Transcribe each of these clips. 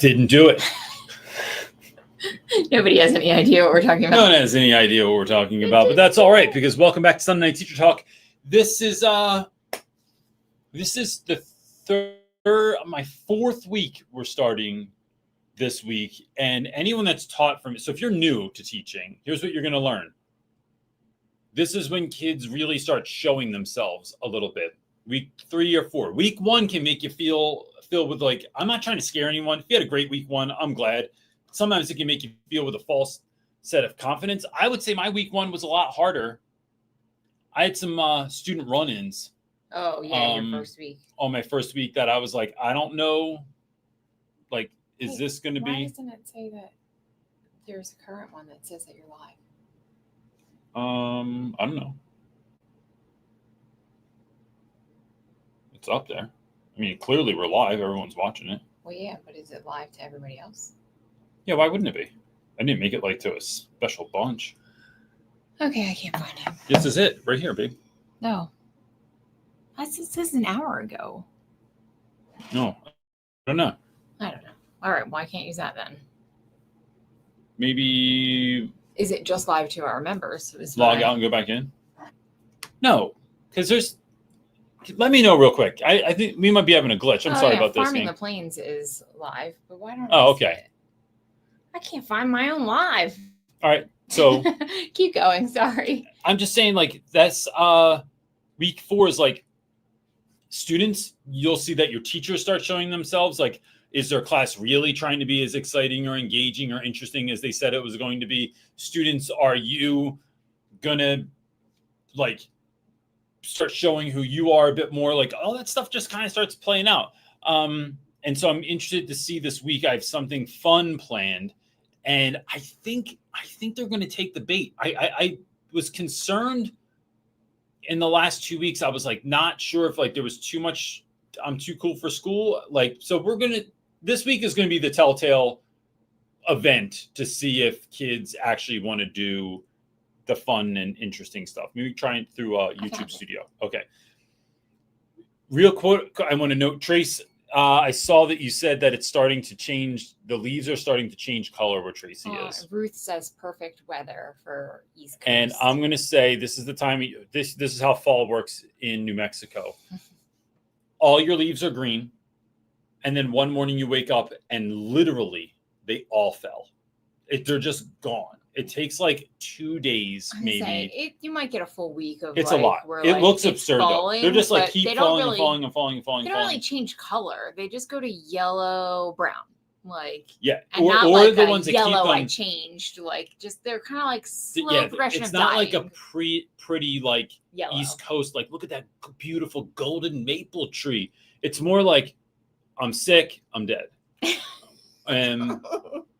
Didn't do it. Nobody has any idea what we're talking about. No one has any idea what we're talking about, but that's all right because welcome back to Sunday Night Teacher Talk. This is the my fourth week we're starting this week, and anyone that's taught from it. So if you're new to teaching, here's what you're going to learn. This is when kids really start showing themselves a little bit. Week 3 or 4. Week 1 can make you feel with like, I'm not trying to scare anyone. If you had a great week 1, I'm glad. Sometimes it can make you feel with a false set of confidence. I would say my week 1 was a lot harder. I had some student run-ins. Oh, yeah, your first week. On my first week that I was like, I don't know, like, is this going to be? Why doesn't it say that there's a current one that says that you're live? I don't know. It's up there. I mean, clearly we're live. Everyone's watching it. Well, yeah, but is it live to everybody else? Yeah, why wouldn't it be? I didn't make it like to a special bunch. Okay, I can't find it. This is it right here, babe. No. It says an hour ago. No, I don't know. I don't know. All right, why can't you use that then? Maybe. Is it just live to our members? Log out and go back in? No, because there's. Let me know real quick. I think we might be having a glitch. I'm sorry about this. Farming the Plains is live, but why don't Oh, okay. I can't find my own live. All right, so. Keep going, sorry. I'm just saying, like, that's week 4 is like students, you'll see that your teachers start showing themselves. Like, is their class really trying to be as exciting or engaging or interesting as they said it was going to be? Students, are you gonna like start showing who you are a bit more? Like, all that stuff just kind of starts playing out. And so I'm interested to see this week. I have something fun planned, and I think they're going to take the bait. I was concerned in the last 2 weeks. I was like, not sure if like there was too much. I'm too cool for school. Like, so this week is going to be the telltale event to see if kids actually want to do the fun and interesting stuff. Maybe trying through YouTube Studio. Okay. Real quick, I want to note, Trace, I saw that you said that it's starting to change. The leaves are starting to change color where Tracy is. Ruth says perfect weather for East Coast. And I'm going to say this is the time. This is how fall works in New Mexico. All your leaves are green. And then one morning you wake up and literally they all fell. They're just gone. It takes like 2 days, maybe. You might get a full week of. It's like, a lot. It looks absurd. Falling, though. They're just like keep falling and falling and falling and falling. They don't really change color. They just go to yellow, brown, like yeah. And or not or like the ones that yellow. Keep them, I changed like just they're kind of like slow progression. It's of not dying. like a pretty like yellow. East Coast. Like look at that beautiful golden maple tree. It's more like I'm sick, I'm dead. And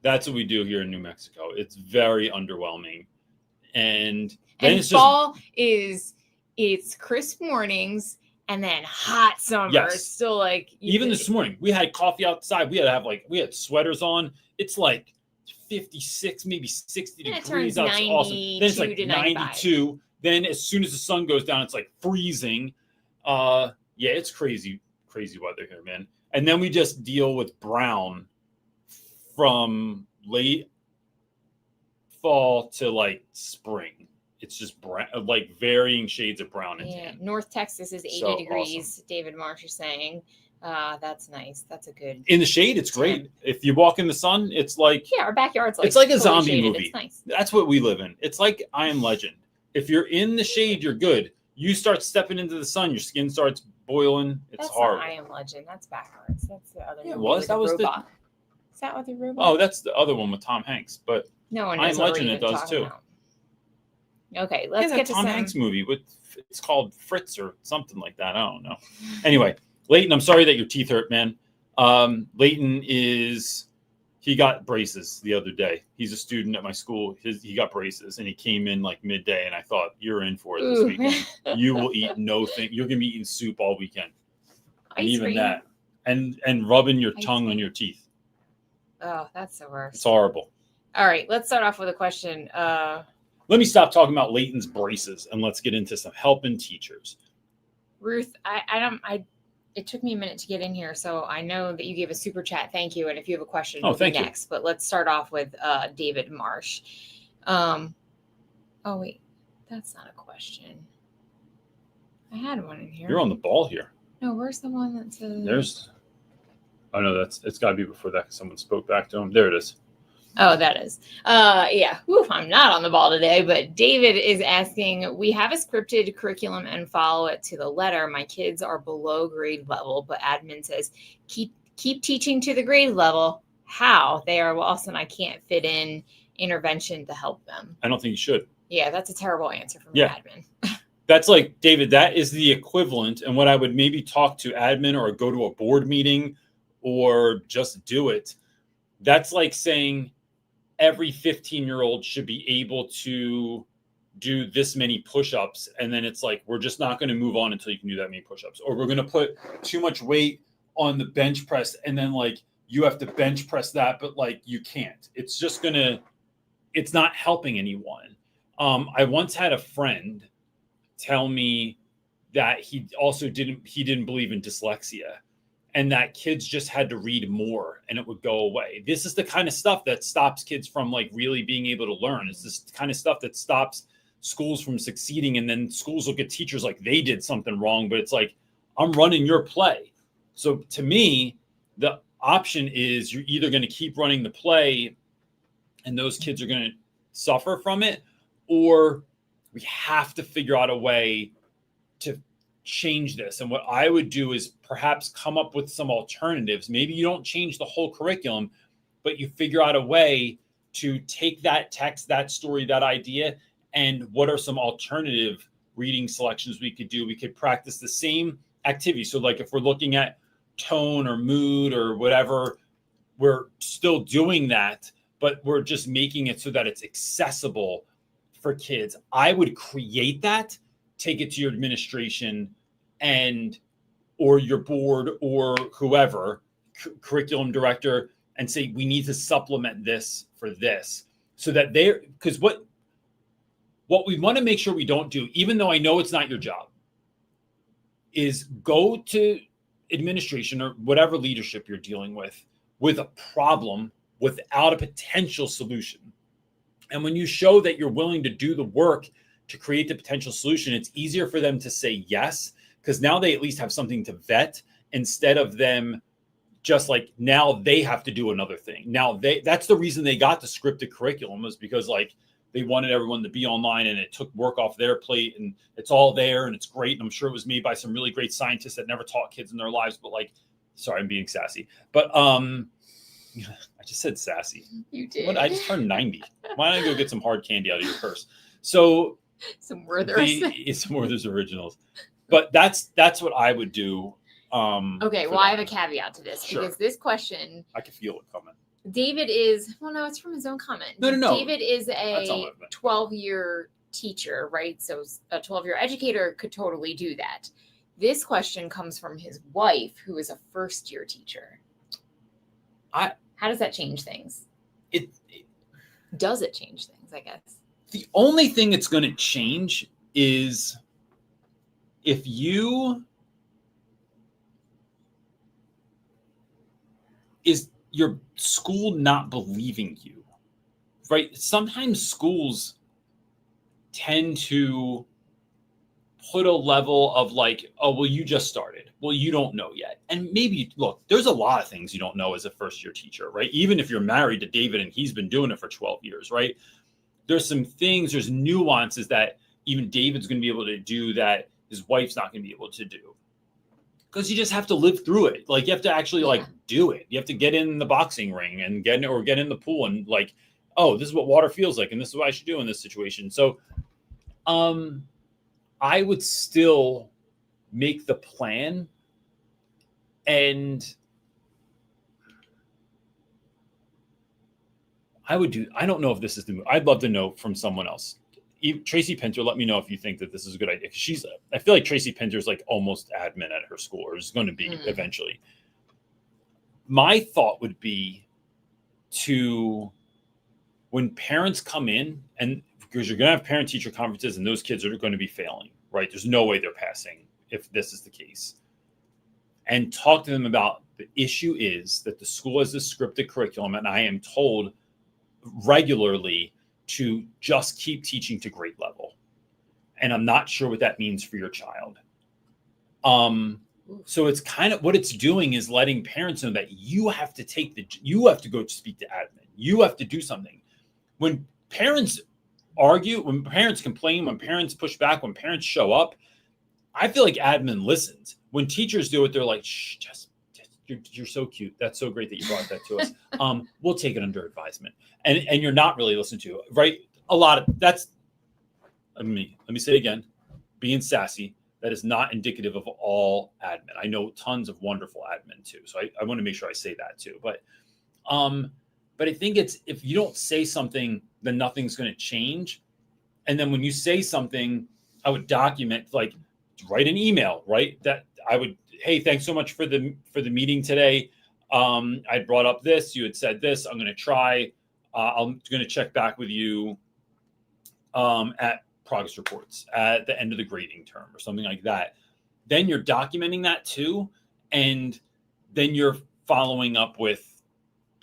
that's what we do here in New Mexico. It's very underwhelming. And then it's fall is it's crisp mornings and then hot summer. Yes. So like even this morning, we had coffee outside. We had sweaters on. It's like 56, maybe 60 degrees. That's awesome. Then it's like 92. Then as soon as the sun goes down, it's like freezing. Yeah, it's crazy weather here, man. And then we just deal with brown from late fall to like spring. It's just brown, like varying shades of brown and tan. North Texas is 80 degrees. Awesome. David Marsh is saying that's nice. That's a good. In the shade, it's great. If you walk in the sun, it's like our backyard's like it's like a zombie shaded. movie. It's nice. That's what we live in. It's like I Am Legend. If you're in the shade, you're good. You start stepping into the sun, your skin starts boiling. It's horrible. Not I Am Legend. That's backwards. That's the other. Yeah, it was. That was robot. Is that what the robot? Oh, that's the other one with Tom Hanks. But no one I Am Legend it does too. About. Okay, let's get to Tom Hanks movie with it's called Fritz or something like that. I don't know. Anyway, Leighton, I'm sorry that your teeth hurt, man. Leighton he got braces the other day. He's a student at my school. He got braces and he came in like midday and I thought you're in for it this weekend. You will eat nothing. You're gonna be eating soup all weekend. And even that. And rubbing your tongue on your teeth. Oh, that's the worst. It's horrible. All right, let's start off with a question. Let me stop talking about Leighton's braces and let's get into some helping teachers. Ruth, it took me a minute to get in here, so I know that you gave a super chat. Thank you. And if you have a question, Oh, we'll thank be you. next. But let's start off with David Marsh. Oh, wait. That's not a question. I had one in here. You're on the ball here. No, where's the one that says... There's... Oh, no, it's got to be before that because someone spoke back to him. There it is. Oh, that is. Yeah. Whew, I'm not on the ball today, but David is asking, we have a scripted curriculum and follow it to the letter. My kids are below grade level, but admin says, keep teaching to the grade level. How? They are lost and I can't fit in intervention to help them. I don't think you should. Yeah, that's a terrible answer from admin. That's like, David, that is the equivalent. And what I would maybe talk to admin or go to a board meeting or just do it. That's like saying every 15-year-old should be able to do this many push-ups. And then it's like, we're just not going to move on until you can do that many push-ups. Or we're going to put too much weight on the bench press. And then like, you have to bench press that, but like, you can't. It's just it's not helping anyone. I once had a friend tell me that he didn't believe in dyslexia and that kids just had to read more and it would go away. This is the kind of stuff that stops kids from like really being able to learn. It's this kind of stuff that stops schools from succeeding. And then schools look at teachers like they did something wrong, but it's like, I'm running your play. So to me, the option is you're either going to keep running the play and those kids are going to suffer from it, or we have to figure out a way to change this. And what I would do is perhaps come up with some alternatives. Maybe you don't change the whole curriculum, but you figure out a way to take that text, that story, that idea, and what are some alternative reading selections we could do? We could practice the same activity. So like if we're looking at tone or mood or whatever, we're still doing that, but we're just making it so that it's accessible for kids. I would create that, take it to your administration or your board or whoever, curriculum director, and say, we need to supplement this for this so that because what we want to make sure we don't do, even though I know it's not your job, is go to administration or whatever leadership you're dealing with a problem without a potential solution. And when you show that you're willing to do the work to create the potential solution, it's easier for them to say yes, because now they at least have something to vet instead of them just like now they have to do another thing. Now that's the reason they got the scripted curriculum, was because like they wanted everyone to be online and it took work off their plate and it's all there and it's great. And I'm sure it was made by some really great scientists that never taught kids in their lives, but like, sorry, I'm being sassy, but I just said sassy. You did. What? I just turned 90. Why don't I go get some hard candy out of your purse? So some Werther's. Some Werther's originals. But that's what I would do. Okay, well, I have a caveat to this because this question, I can feel it coming. David is, well, no, it's from his own comment. No. David is a 12-year teacher, right? So a 12-year educator could totally do that. This question comes from his wife, who is a first-year teacher. How does that change things? Does it change things, I guess? The only thing it's going to change is if is your school not believing you, right? Sometimes schools tend to put a level of like, oh, well, you just started. Well, you don't know yet. And maybe, look, there's a lot of things you don't know as a first-year teacher, right? Even if you're married to David and he's been doing it for 12 years, right? There's some things, there's nuances that even David's going to be able to do that his wife's not going to be able to do. Because you just have to live through it. Like you have to actually like do it. You have to get in the boxing ring and get in the pool and like, oh, this is what water feels like. And this is what I should do in this situation. So I would still make the plan, and I don't know if this is the move. I'd love to know from someone else. Tracy Pinter, let me know if you think that this is a good idea. I feel like Tracy Pinter's like almost admin at her school, or is going to be eventually. My thought would be when parents come in, and because you're going to have parent-teacher conferences and those kids are going to be failing, right? There's no way they're passing if this is the case. and talk to them about the issue is that the school has this scripted curriculum, and I am told regularly to just keep teaching to grade level. And I'm not sure what that means for your child. So it's kind of what it's doing is letting parents know that you have to go speak to admin. You have to do something. When parents argue, when parents complain, when parents push back, when parents show up, I feel like admin listens. When teachers do it, they're like, shh, you're so cute. That's so great that you brought that to us. We'll take it under advisement. And you're not really listening to it, right? A lot of that's, let me say it again, being sassy. That is not indicative of all admin. I know tons of wonderful admin too. So I want to make sure I say that too. But I think it's, if you don't say something, then nothing's going to change. And then when you say something, I would document, like write an email, right? That I would, hey, thanks so much for the meeting today. I brought up this, you had said this, I'm going to try. I'm going to check back with you at progress reports at the end of the grading term or something like that. Then you're documenting that too. And then you're following up with,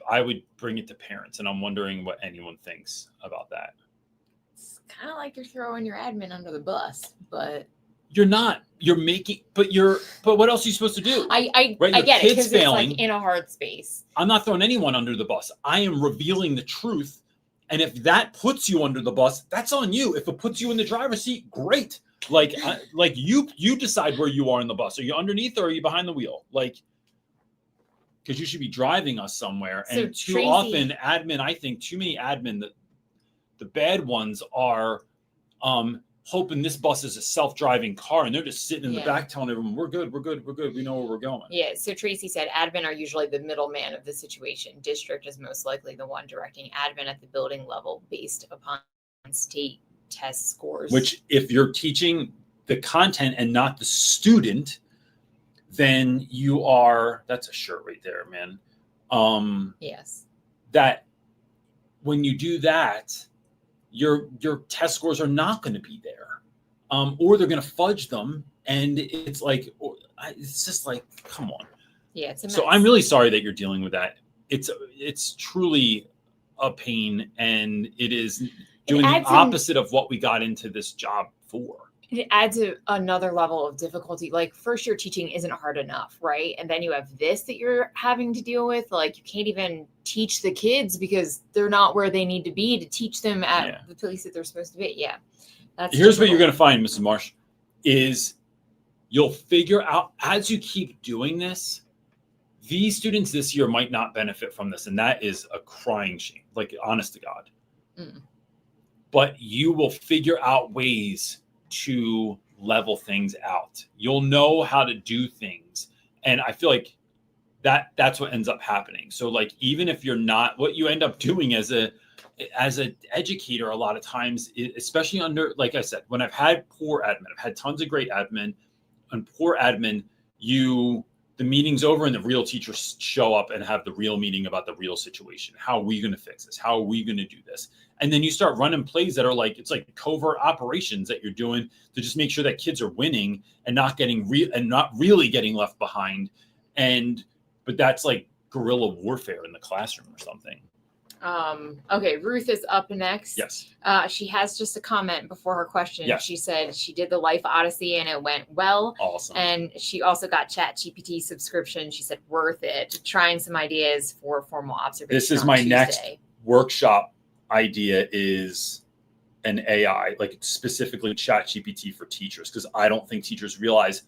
I would bring it to parents. And I'm wondering what anyone thinks about that. It's kind of like you're throwing your admin under the bus, but you're not. You're making, but what else are you supposed to do? I right? get it, because it's failing. like in a hard space. I'm not throwing anyone under the bus. I am revealing the truth. And if that puts you under the bus, that's on you. If it puts you in the driver's seat, great. Like you decide where you are in the bus. Are you underneath or are you behind the wheel? Like, because you should be driving us somewhere. So and too Tracy, often admin, I think too many admin, the bad ones are hoping this bus is a self-driving car and they're just sitting in the back telling everyone, we're good. We know where we're going. Yeah. So Tracy said admin are usually the middleman of the situation. District is most likely the one directing admin at the building level based upon state test scores. Which if you're teaching the content and not the student, then you are, that's a shirt right there, man. Yes. That when you do that, your test scores are not going to be there, or they're going to fudge them, and it's just like, come on. Yeah, it's a mess. So I'm really sorry that you're dealing with that. It's truly a pain, and it is doing the opposite of what we got into this job for. It adds another level of difficulty. Like first year teaching isn't hard enough, right? And then you have this that you're having to deal with. Like you can't even teach the kids because they're not where they need to be to teach them at the place that they're supposed to be. Yeah. Here's what you're going to find, Mrs. Marsh, is you'll figure out as you keep doing this, these students this year might not benefit from this. And that is a crying shame, like honest to God. But you will figure out ways to level things out. You'll know how to do things. And I feel like that's what ends up happening. So like, even if you're not, what you end up doing as an educator, a lot of times, especially under, like I said, when I've had poor admin, I've had tons of great admin, and poor admin, the meeting's over and the real teachers show up and have the real meeting about the real situation. How are we going to fix this? How are we going to do this? And then you start running plays that are like, it's like covert operations that you're doing to just make sure that kids are winning and not really getting left behind. But that's like guerrilla warfare in the classroom or something. Okay, Ruth is up next. Yes. She has just a comment before her question. Yes. She said she did the Life Odyssey and it went well. Awesome. And she also got ChatGPT subscription. She said worth it. Trying some ideas for formal observation. This is my next workshop idea, is an AI, like specifically ChatGPT for teachers, because I don't think teachers realize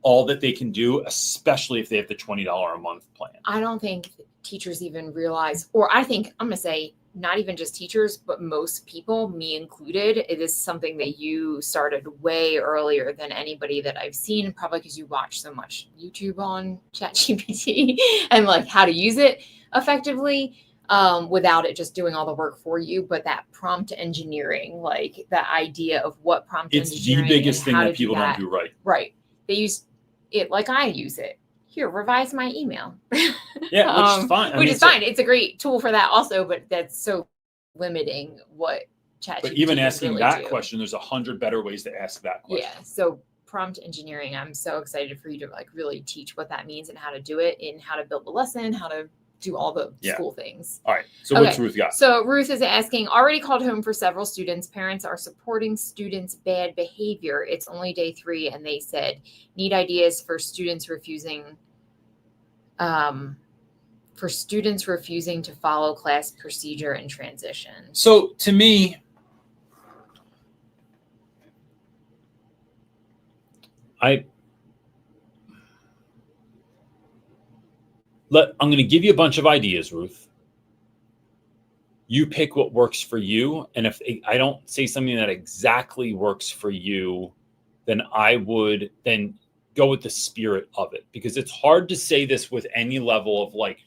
all that they can do, especially if they have the $20 a month plan. I don't think teachers even realize, or I think I'm going to say not even just teachers, but most people, me included, it is something that you started way earlier than anybody that I've seen, probably because you watch so much YouTube on ChatGPT and like how to use it effectively without it just doing all the work for you. But that prompt engineering, like the idea of what prompt engineering, it's the biggest thing that people don't do right. Right. They use it like I use it. Here, revise my email. Yeah, which is fine. Which is fine. It's a great tool for that also, but that's so limiting what ChatGPT But even asking really that do. question, there's 100 better ways to ask that question. Yeah. So prompt engineering. I'm so excited for you to like really teach what that means and how to do it and how to build the lesson, how to do all the school things. All right. So what's Ruth got? So Ruth is asking, already called home for several students. Parents are supporting students' bad behavior. It's only day 3. And they said, need ideas for students refusing to follow class procedure and transition. So to me, I'm going to give you a bunch of ideas, Ruth. You pick what works for you. And if I don't say something that exactly works for you, then I would then go with the spirit of it, because it's hard to say this with any level of like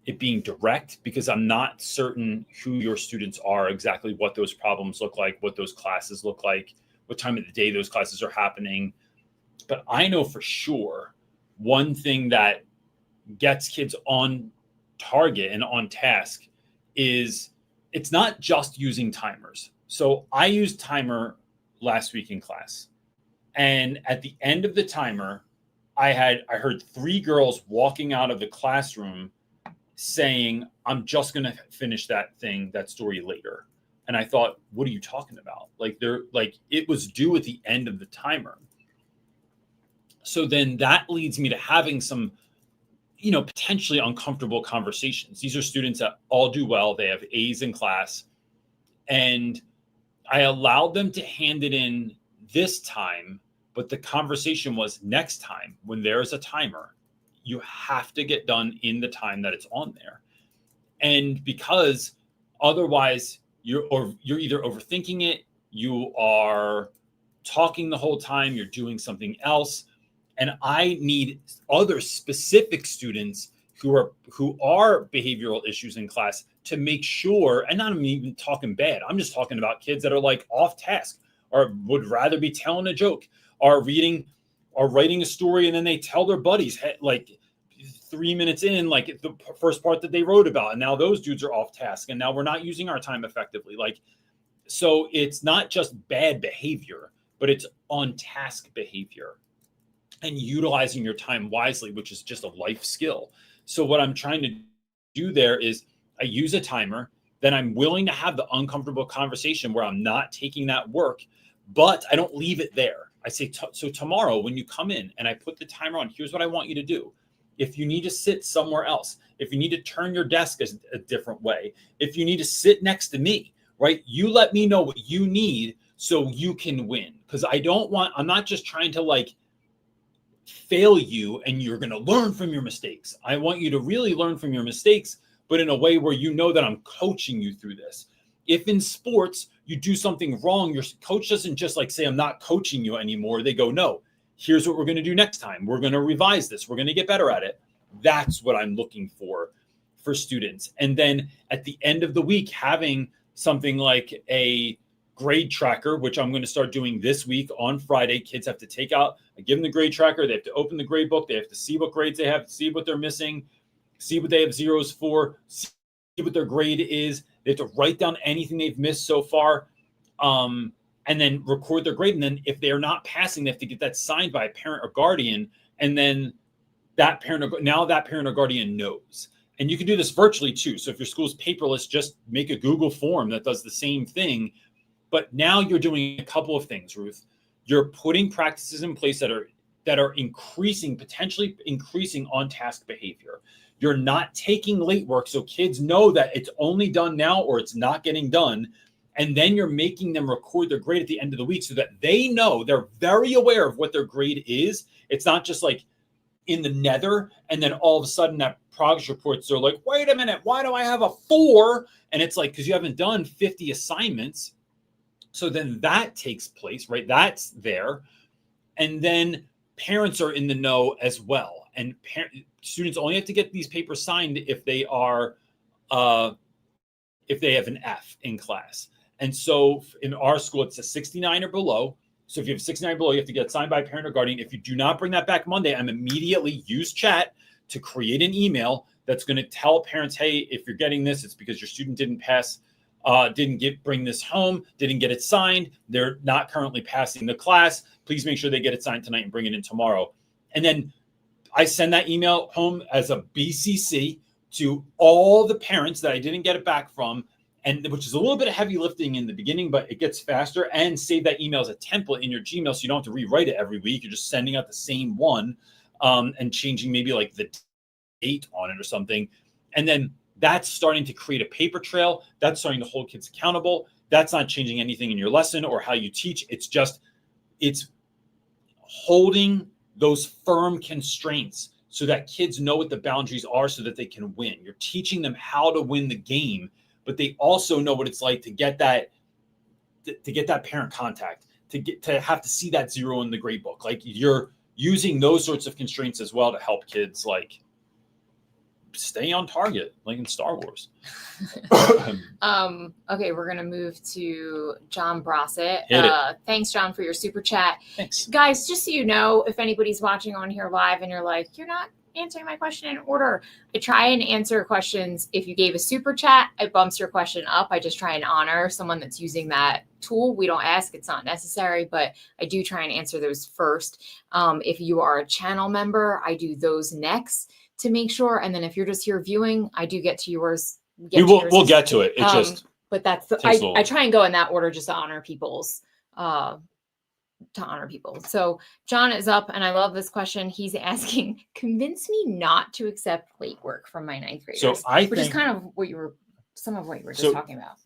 it being direct, because I'm not certain who your students are, exactly what those problems look like, what those classes look like, what time of the day those classes are happening. But I know for sure one thing that gets kids on target and on task is it's not just using timers. So I used timer last week in class. And at the end of the timer, I heard 3 girls walking out of the classroom saying, I'm just going to finish that story later. And I thought, what are you talking about? Like it was due at the end of the timer. So then that leads me to having some, potentially uncomfortable conversations. These are students that all do well. They have A's in class. And I allowed them to hand it in this time, but the conversation was next time when there's a timer, you have to get done in the time that it's on there. And because otherwise you're either overthinking it, you are talking the whole time, you're doing something else. And I need other specific students who are behavioral issues in class to make sure, and not even talking bad, I'm just talking about kids that are like off task or would rather be telling a joke or writing a story, and then they tell their buddies like 3 minutes in, like the first part that they wrote about, and now those dudes are off task, and now we're not using our time effectively. Like, so it's not just bad behavior, but it's on task behavior and utilizing your time wisely, which is just a life skill. So what I'm trying to do there is I use a timer, then I'm willing to have the uncomfortable conversation where I'm not taking that work, but I don't leave it there. I say, so tomorrow when you come in and I put the timer on, here's what I want you to do. If you need to sit somewhere else, if you need to turn your desk a different way, if you need to sit next to me, right? You let me know what you need so you can win. Because I'm not just trying to like fail you and you're going to learn from your mistakes. I want you to really learn from your mistakes, but in a way where you know that I'm coaching you through this. If in sports you do something wrong, your coach doesn't just like say, I'm not coaching you anymore. They go, no, here's what we're going to do next time. We're going to revise this. We're going to get better at it. That's what I'm looking for students. And then at the end of the week, having something like a grade tracker, which I'm going to start doing this week on Friday. Kids have to take out, I give them the grade tracker. They have to open the grade book. They have to see what grades they have, see what they're missing, see what they have zeros for, see what their grade is. They have to write down anything they've missed so far, and then record their grade. And then if they're not passing, they have to get that signed by a parent or guardian. And then that parent or guardian knows. And you can do this virtually too. So if your school's paperless, just make a Google form that does the same thing. But now you're doing a couple of things, Ruth. You're putting practices in place that are potentially increasing on-task behavior. You're not taking late work, so kids know that it's only done now or it's not getting done. And then you're making them record their grade at the end of the week so that they know, they're very aware of what their grade is. It's not just like in the nether, and then all of a sudden that progress reports, they're like, wait a minute, why do I have a 4? And it's like, because you haven't done 50 assignments. So then that takes place, right? That's there. And then parents are in the know as well. And students only have to get these papers signed if they have an F in class. And so in our school, it's a 69 or below. So if you have 69 below, you have to get signed by a parent or guardian. If you do not bring that back Monday, I'm immediately use chat to create an email that's going to tell parents, hey, if you're getting this, it's because your student didn't pass didn't bring this home, didn't get it signed. They're not currently passing the class. Please make sure they get it signed tonight and bring it in tomorrow. And then I send that email home as a BCC to all the parents that I didn't get it back from, and which is a little bit of heavy lifting in the beginning, but it gets faster. And save that email as a template in your Gmail, so you don't have to rewrite it every week. You're just sending out the same one, and changing maybe like the date on it or something. And then that's starting to create a paper trail. That's starting to hold kids accountable. That's not changing anything in your lesson or how you teach. It's holding those firm constraints so that kids know what the boundaries are so that they can win. You're teaching them how to win the game, but they also know what it's like to get that parent contact, to have to see that 0 in the grade book. Like, you're using those sorts of constraints as well to help kids like stay on target, like in Star Wars. Okay, we're gonna move to John Brossett. Thanks, John, for your super chat. Thanks, guys. Just so you know, if anybody's watching on here live and you're like, you're not answering my question in order, I try and answer questions. If you gave a super chat, it bumps your question up. I just try and honor someone that's using that tool. We don't ask, it's not necessary, but I do try and answer those first. If you are a channel member, I do those next to make sure. And then if you're just here viewing, I do get to yours. We'll get to it. But that's I try and go in that order just to honor people's So John is up, and I love this question. He's asking, convince me not to accept late work from my 9th graders. Which is kind of some of what you were just talking about.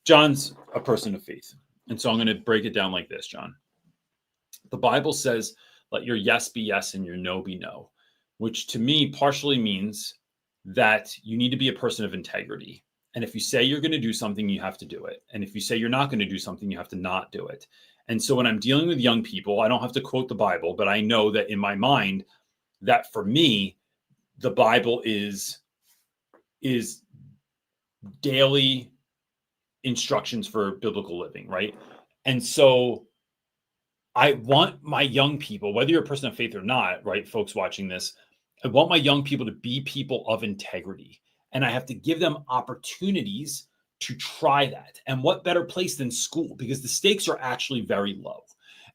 John's a person of faith. And so I'm going to break it down like this, John. The Bible says, let your yes be yes and your no be no, which to me partially means that you need to be a person of integrity. And if you say you're going to do something, you have to do it. And if you say you're not going to do something, you have to not do it. And so when I'm dealing with young people, I don't have to quote the Bible, but I know that in my mind, that for me, the Bible is daily instructions for biblical living, right? And so I want my young people, whether you're a person of faith or not, right, folks watching this, I want my young people to be people of integrity. And I have to give them opportunities to try that. And what better place than school? Because the stakes are actually very low.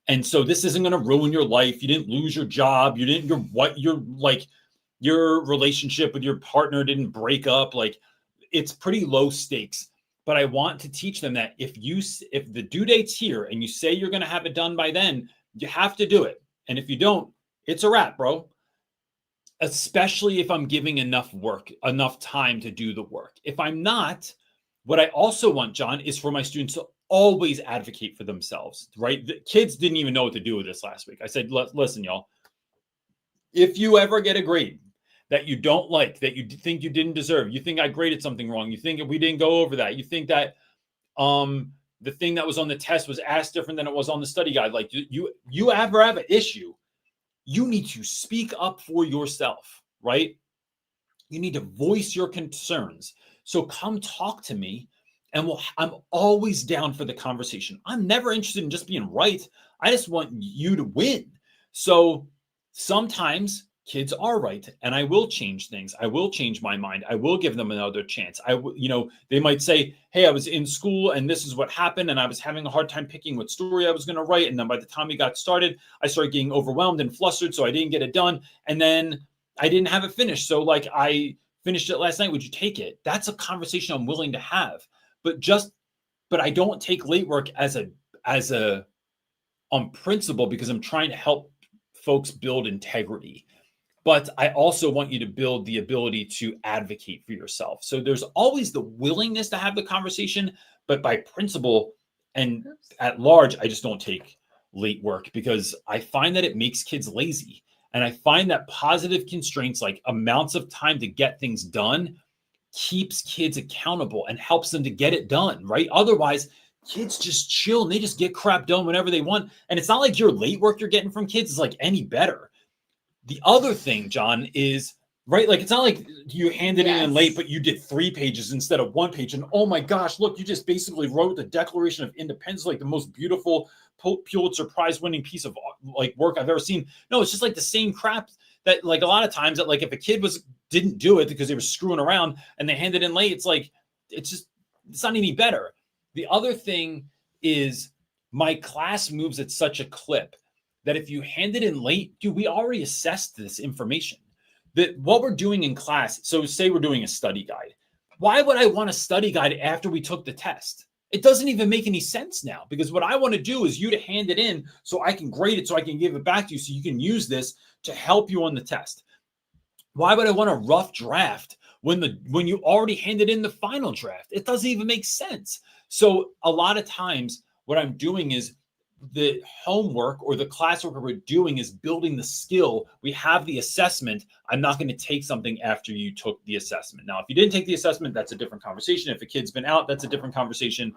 And so this isn't going to ruin your life. You didn't lose your job. Your relationship with your partner didn't break up. Like, it's pretty low stakes. But I want to teach them that if the due date's here and you say you're going to have it done by then, you have to do it. And if you don't, it's a wrap, bro. Especially if I'm giving enough time to do the work. If I'm not, what I also want, John, is for my students to always advocate for themselves, right? The kids didn't even know what to do with this last week. I said, listen, y'all, if you ever get a grade that you don't like, that you think you didn't deserve, you think I graded something wrong, you think we didn't go over that, you think that the thing that was on the test was asked different than it was on the study guide, like you ever have an issue, you need to speak up for yourself, right? You need to voice your concerns. So come talk to me, and I'm always down for the conversation. I'm never interested in just being right. I just want you to win. So sometimes kids are right, and I will change things. I will change my mind. I will give them another chance. They might say, hey, I was in school and this is what happened, and I was having a hard time picking what story I was going to write. And then by the time we got started, I started getting overwhelmed and flustered, so I didn't get it done. And then I didn't have it finished. So like, I finished it last night. Would you take it? That's a conversation I'm willing to have. But I don't take late work as a on principle, because I'm trying to help folks build integrity. But I also want you to build the ability to advocate for yourself. So there's always the willingness to have the conversation, but by principle and at large, I just don't take late work, because I find that it makes kids lazy. And I find that positive constraints, like amounts of time to get things done, keeps kids accountable and helps them to get it done, right? Otherwise, kids just chill and they just get crap done whenever they want. And it's not like your late work you're getting from kids is like any better. The other thing, John, is, right, like, it's not like you handed it in late, but you did 3 pages instead of 1 page. And oh my gosh, look, you just basically wrote the Declaration of Independence, like the most beautiful Pulitzer Prize winning piece of like work I've ever seen. No, it's just like the same crap that, like, a lot of times that, like, if a kid didn't do it because they were screwing around and they handed in late, it's like, it's just, it's not any better. The other thing is my class moves at such a clip that if you hand it in late, dude, we already assessed this information. That what we're doing in class, so say we're doing a study guide. Why would I want a study guide after we took the test? It doesn't even make any sense now, because what I want to do is you to hand it in so I can grade it, so I can give it back to you, so you can use this to help you on the test. Why would I want a rough draft when you already handed in the final draft? It doesn't even make sense. So a lot of times what I'm doing is the homework or the classwork we're doing is building the skill. We have the assessment. I'm not going to take something after you took the assessment. Now, if you didn't take the assessment, that's a different conversation. If a kid's been out, that's a different conversation.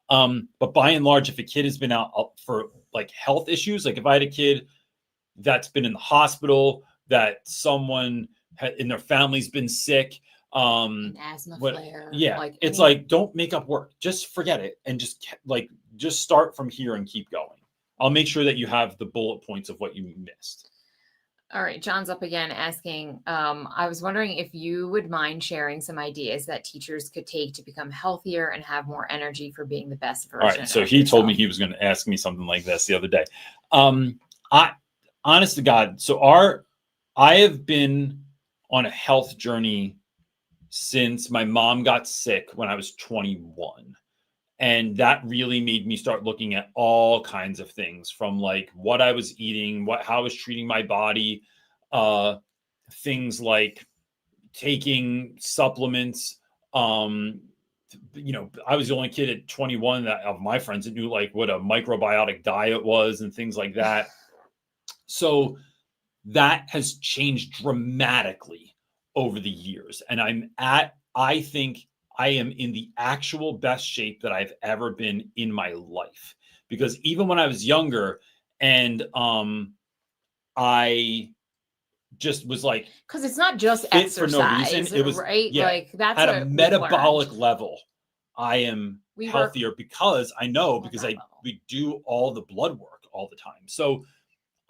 But by and large, if a kid has been out for like health issues, like if I had a kid that's been in the hospital, that someone in their family's been sick, an asthma flare. Yeah, like it's like, don't make up work. Just forget it and just start from here and keep going. I'll make sure that you have the bullet points of what you missed. All right, John's up again asking, I was wondering if you would mind sharing some ideas that teachers could take to become healthier and have more energy for being the best version. All right, so he told me he was going to ask me something like this the other day. Honest to God, so I have been on a health journey since my mom got sick when I was 21. And that really made me start looking at all kinds of things, from like what I was eating, how I was treating my body, things like taking supplements. I was the only kid at 21 of my friends that knew like what a microbiotic diet was and things like that. So that has changed dramatically over the years. And I think I am in the actual best shape that I've ever been in my life, because even when I was younger and I just was like, because it's not just exercise for no reason. It was right. Yeah, like that's at a metabolic level. I am healthier because I know, because we do all the blood work all the time. So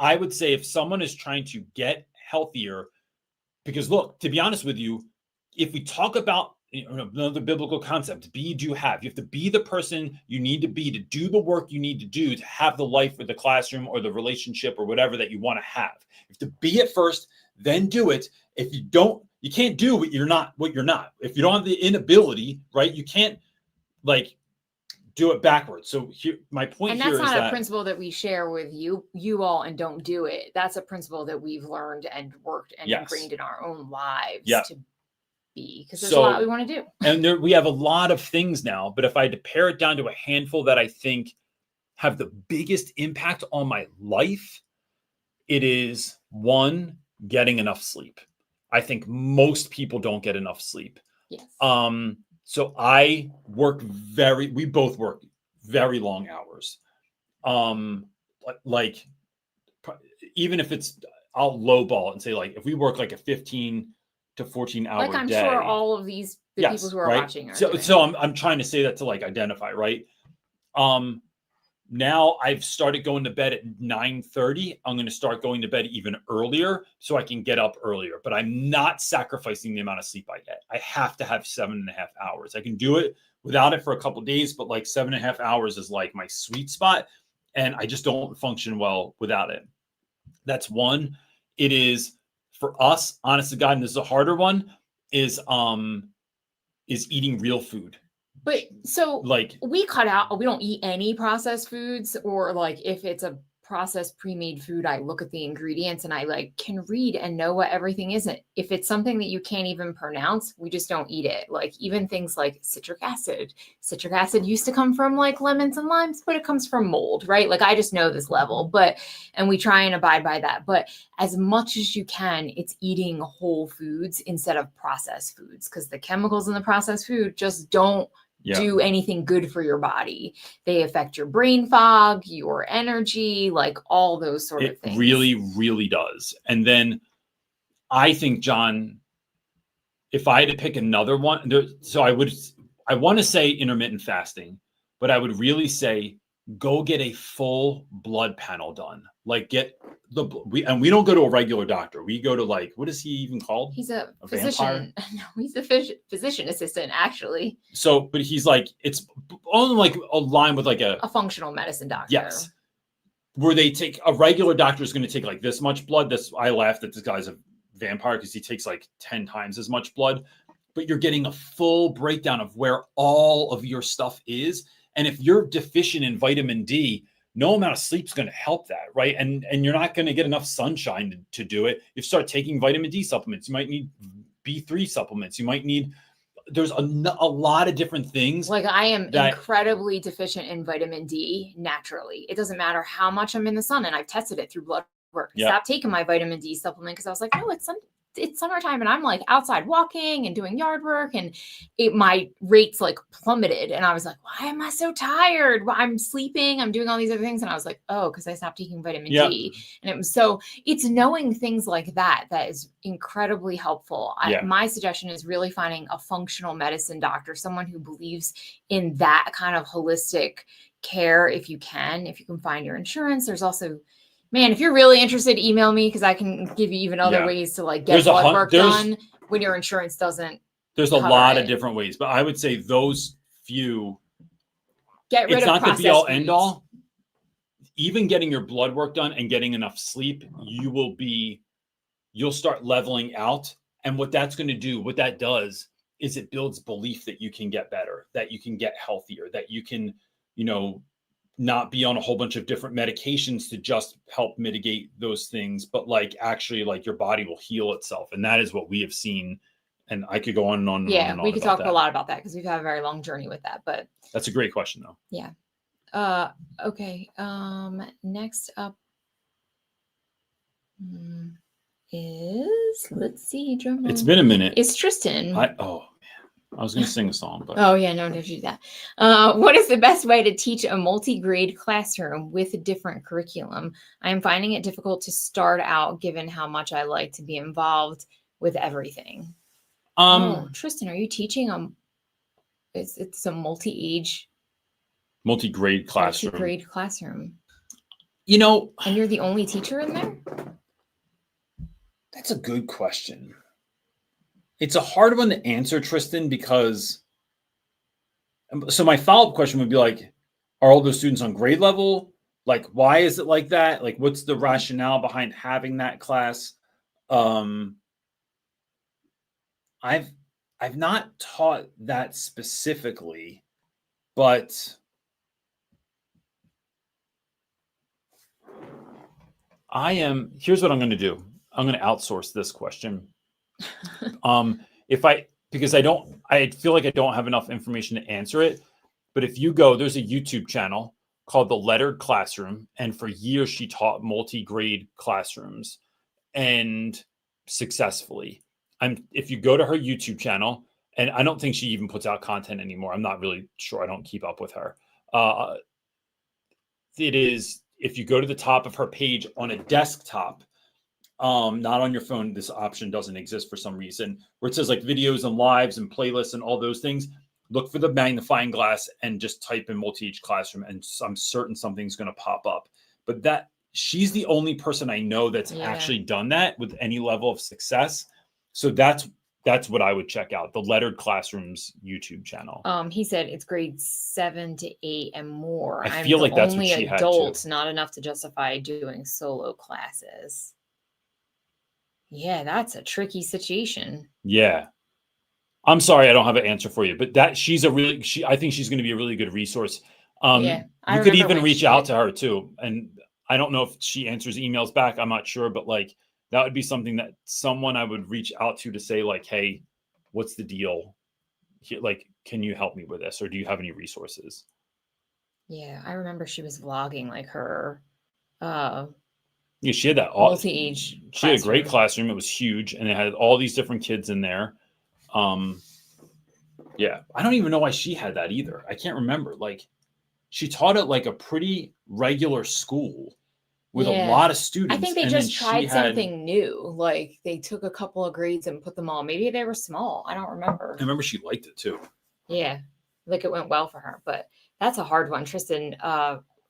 I would say if someone is trying to get healthier, because look, to be honest with you, if we talk about another biblical concept, be, do, have. You have to be the person you need to be to do the work you need to do to have the life or the classroom or the relationship or whatever that you want to have. You have to be it first, then do it. If you don't, you can't do what you're not. If you don't have the inability, right, you can't like do it backwards. So here, my point here is that, and that's not a principle that we share with you all and don't do it. That's a principle that we've learned and worked and ingrained in our own lives to be, because there's a lot we want to do. And we have a lot of things now, but if I had to pare it down to a handful that I think have the biggest impact on my life, it is one, getting enough sleep. I think most people don't get enough sleep. Yes. So we both work very long hours. Like even if I'll lowball and say like, if we work like a 15 to 14 hour day. Like I'm sure all of the people who are watching are doing. So I'm trying to say that to like identify, right? Now I've started going to bed at 9:30. I'm going to start going to bed even earlier so I can get up earlier, but I'm not sacrificing the amount of sleep I get. I have to have 7.5 hours. I can do it without it for a couple of days, but like 7.5 hours is like my sweet spot. And I just don't function well without it. That's one. It is for us, honest to God, and this is a harder one, is eating real food. But so like we don't eat any processed foods, or like if it's a processed pre-made food, I look at the ingredients and I like can read and know what everything is. If it's something that you can't even pronounce, we just don't eat it. Like even things like citric acid used to come from like lemons and limes, but it comes from mold, right? Like I just know this level, and we try and abide by that. But as much as you can, it's eating whole foods instead of processed foods, because the chemicals in the processed food just don't do anything good for your body. They affect your brain fog, your energy, like all those sort of things. It really, really does. And then I think, John, if I had to pick another one, I want to say intermittent fasting, but I would really say go get a full blood panel done. Like get we don't go to a regular doctor. We go to like, what is he even called? He's a vampire? physician. No, he's a physician assistant, actually. So, but he's like, it's only like a line with like A functional medicine doctor. yes, where they take a regular doctor is going to take like this much blood. I laughed that this guy's a vampire because he takes like 10 times as much blood, but you're getting a full breakdown of where all of your stuff is. And if you're deficient in vitamin D, no amount of sleep is going to help that, right? And you're not going to get enough sunshine to do it. You start taking vitamin D supplements. You might need B3 supplements. You might need, there's a lot of different things. Like I am incredibly deficient in vitamin D naturally. It doesn't matter how much I'm in the sun, and I've tested it through blood work. I stopped taking my vitamin D supplement because I was like, no, it's summertime and I'm like outside walking and doing yard work, and my rates like plummeted, and I was like, why am I so tired? Well, I'm sleeping, I'm doing all these other things, and I was like, oh, because I stopped taking vitamin D. And it's knowing things like that is incredibly helpful. My suggestion is really finding a functional medicine doctor, someone who believes in that kind of holistic care. If you can find your insurance. There's also, man, if you're really interested, email me because I can give you even other ways to like get blood work done when your insurance doesn't. There's a lot of different ways, but I would say those few. Get rid of processed foods. It's not the be all end all. Even getting your blood work done and getting enough sleep, you'll start leveling out. And what that does is it builds belief that you can get better, that you can get healthier, that you can, not be on a whole bunch of different medications to just help mitigate those things, but like actually like your body will heal itself. And that is what we have seen. And I could go on and on. Yeah, and on we could talk a lot about that because we've had a very long journey with that, but that's a great question though. Yeah. Okay. Next up is, let's see, drum roll. It's been a minute. It's Tristan. I was going to sing a song, but oh yeah, no, don't do that. What is the best way to teach a multi-grade classroom with a different curriculum? I am finding it difficult to start out given how much I like to be involved with everything. Tristan, are you teaching it's a multi-age, multi-grade classroom? Multi-grade classroom. And you're the only teacher in there? That's a good question. It's a hard one to answer, Tristan, because so my follow-up question would be like, are all those students on grade level? Like, why is it like that? Like, what's the rationale behind having that class? I've not taught that specifically, but here's what I'm going to do. I'm going to outsource this question. Because I feel like I don't have enough information to answer it. But if you go, there's a YouTube channel called The Lettered Classroom. And for years, she taught multi-grade classrooms and successfusly. If you go to her YouTube channel, and I don't think she even puts out content anymore. I'm not really sure. I don't keep up with her. It is, if you go to the top of her page on a desktop, not on your phone, this option doesn't exist for some reason, where it says like videos and lives and playlists and all those things. Look for the magnifying glass and just type in multi-age classroom, and I'm certain something's going to pop up. But she's the only person I know that's actually done that with any level of success. So that's what I would check out, the Lettered Classroom's YouTube channel. He said it's grades 7 to 8 and more. I feel like that's what she had too. Not enough to justify doing solo classes. Yeah, that's a tricky situation. Yeah. I'm sorry I don't have an answer for you, but I think she's going to be a really good resource. You could even reach out to her too. And I don't know if she answers emails back. I'm not sure, but like that would be something that someone I would reach out to say like, hey, what's the deal? Like, can you help me with this? Or do you have any resources? Yeah, I remember she was vlogging like her yeah, she had that multi-age. She had a great classroom. It was huge, and it had all these different kids in there. Yeah, I don't even know why she had that either. I can't remember. Like, she taught at like a pretty regular school with a lot of students. I think they just tried something new. Like they took a couple of grades and put them all. Maybe they were small. I don't remember. I remember she liked it too. Yeah, like it went well for her. But that's a hard one, Tristan.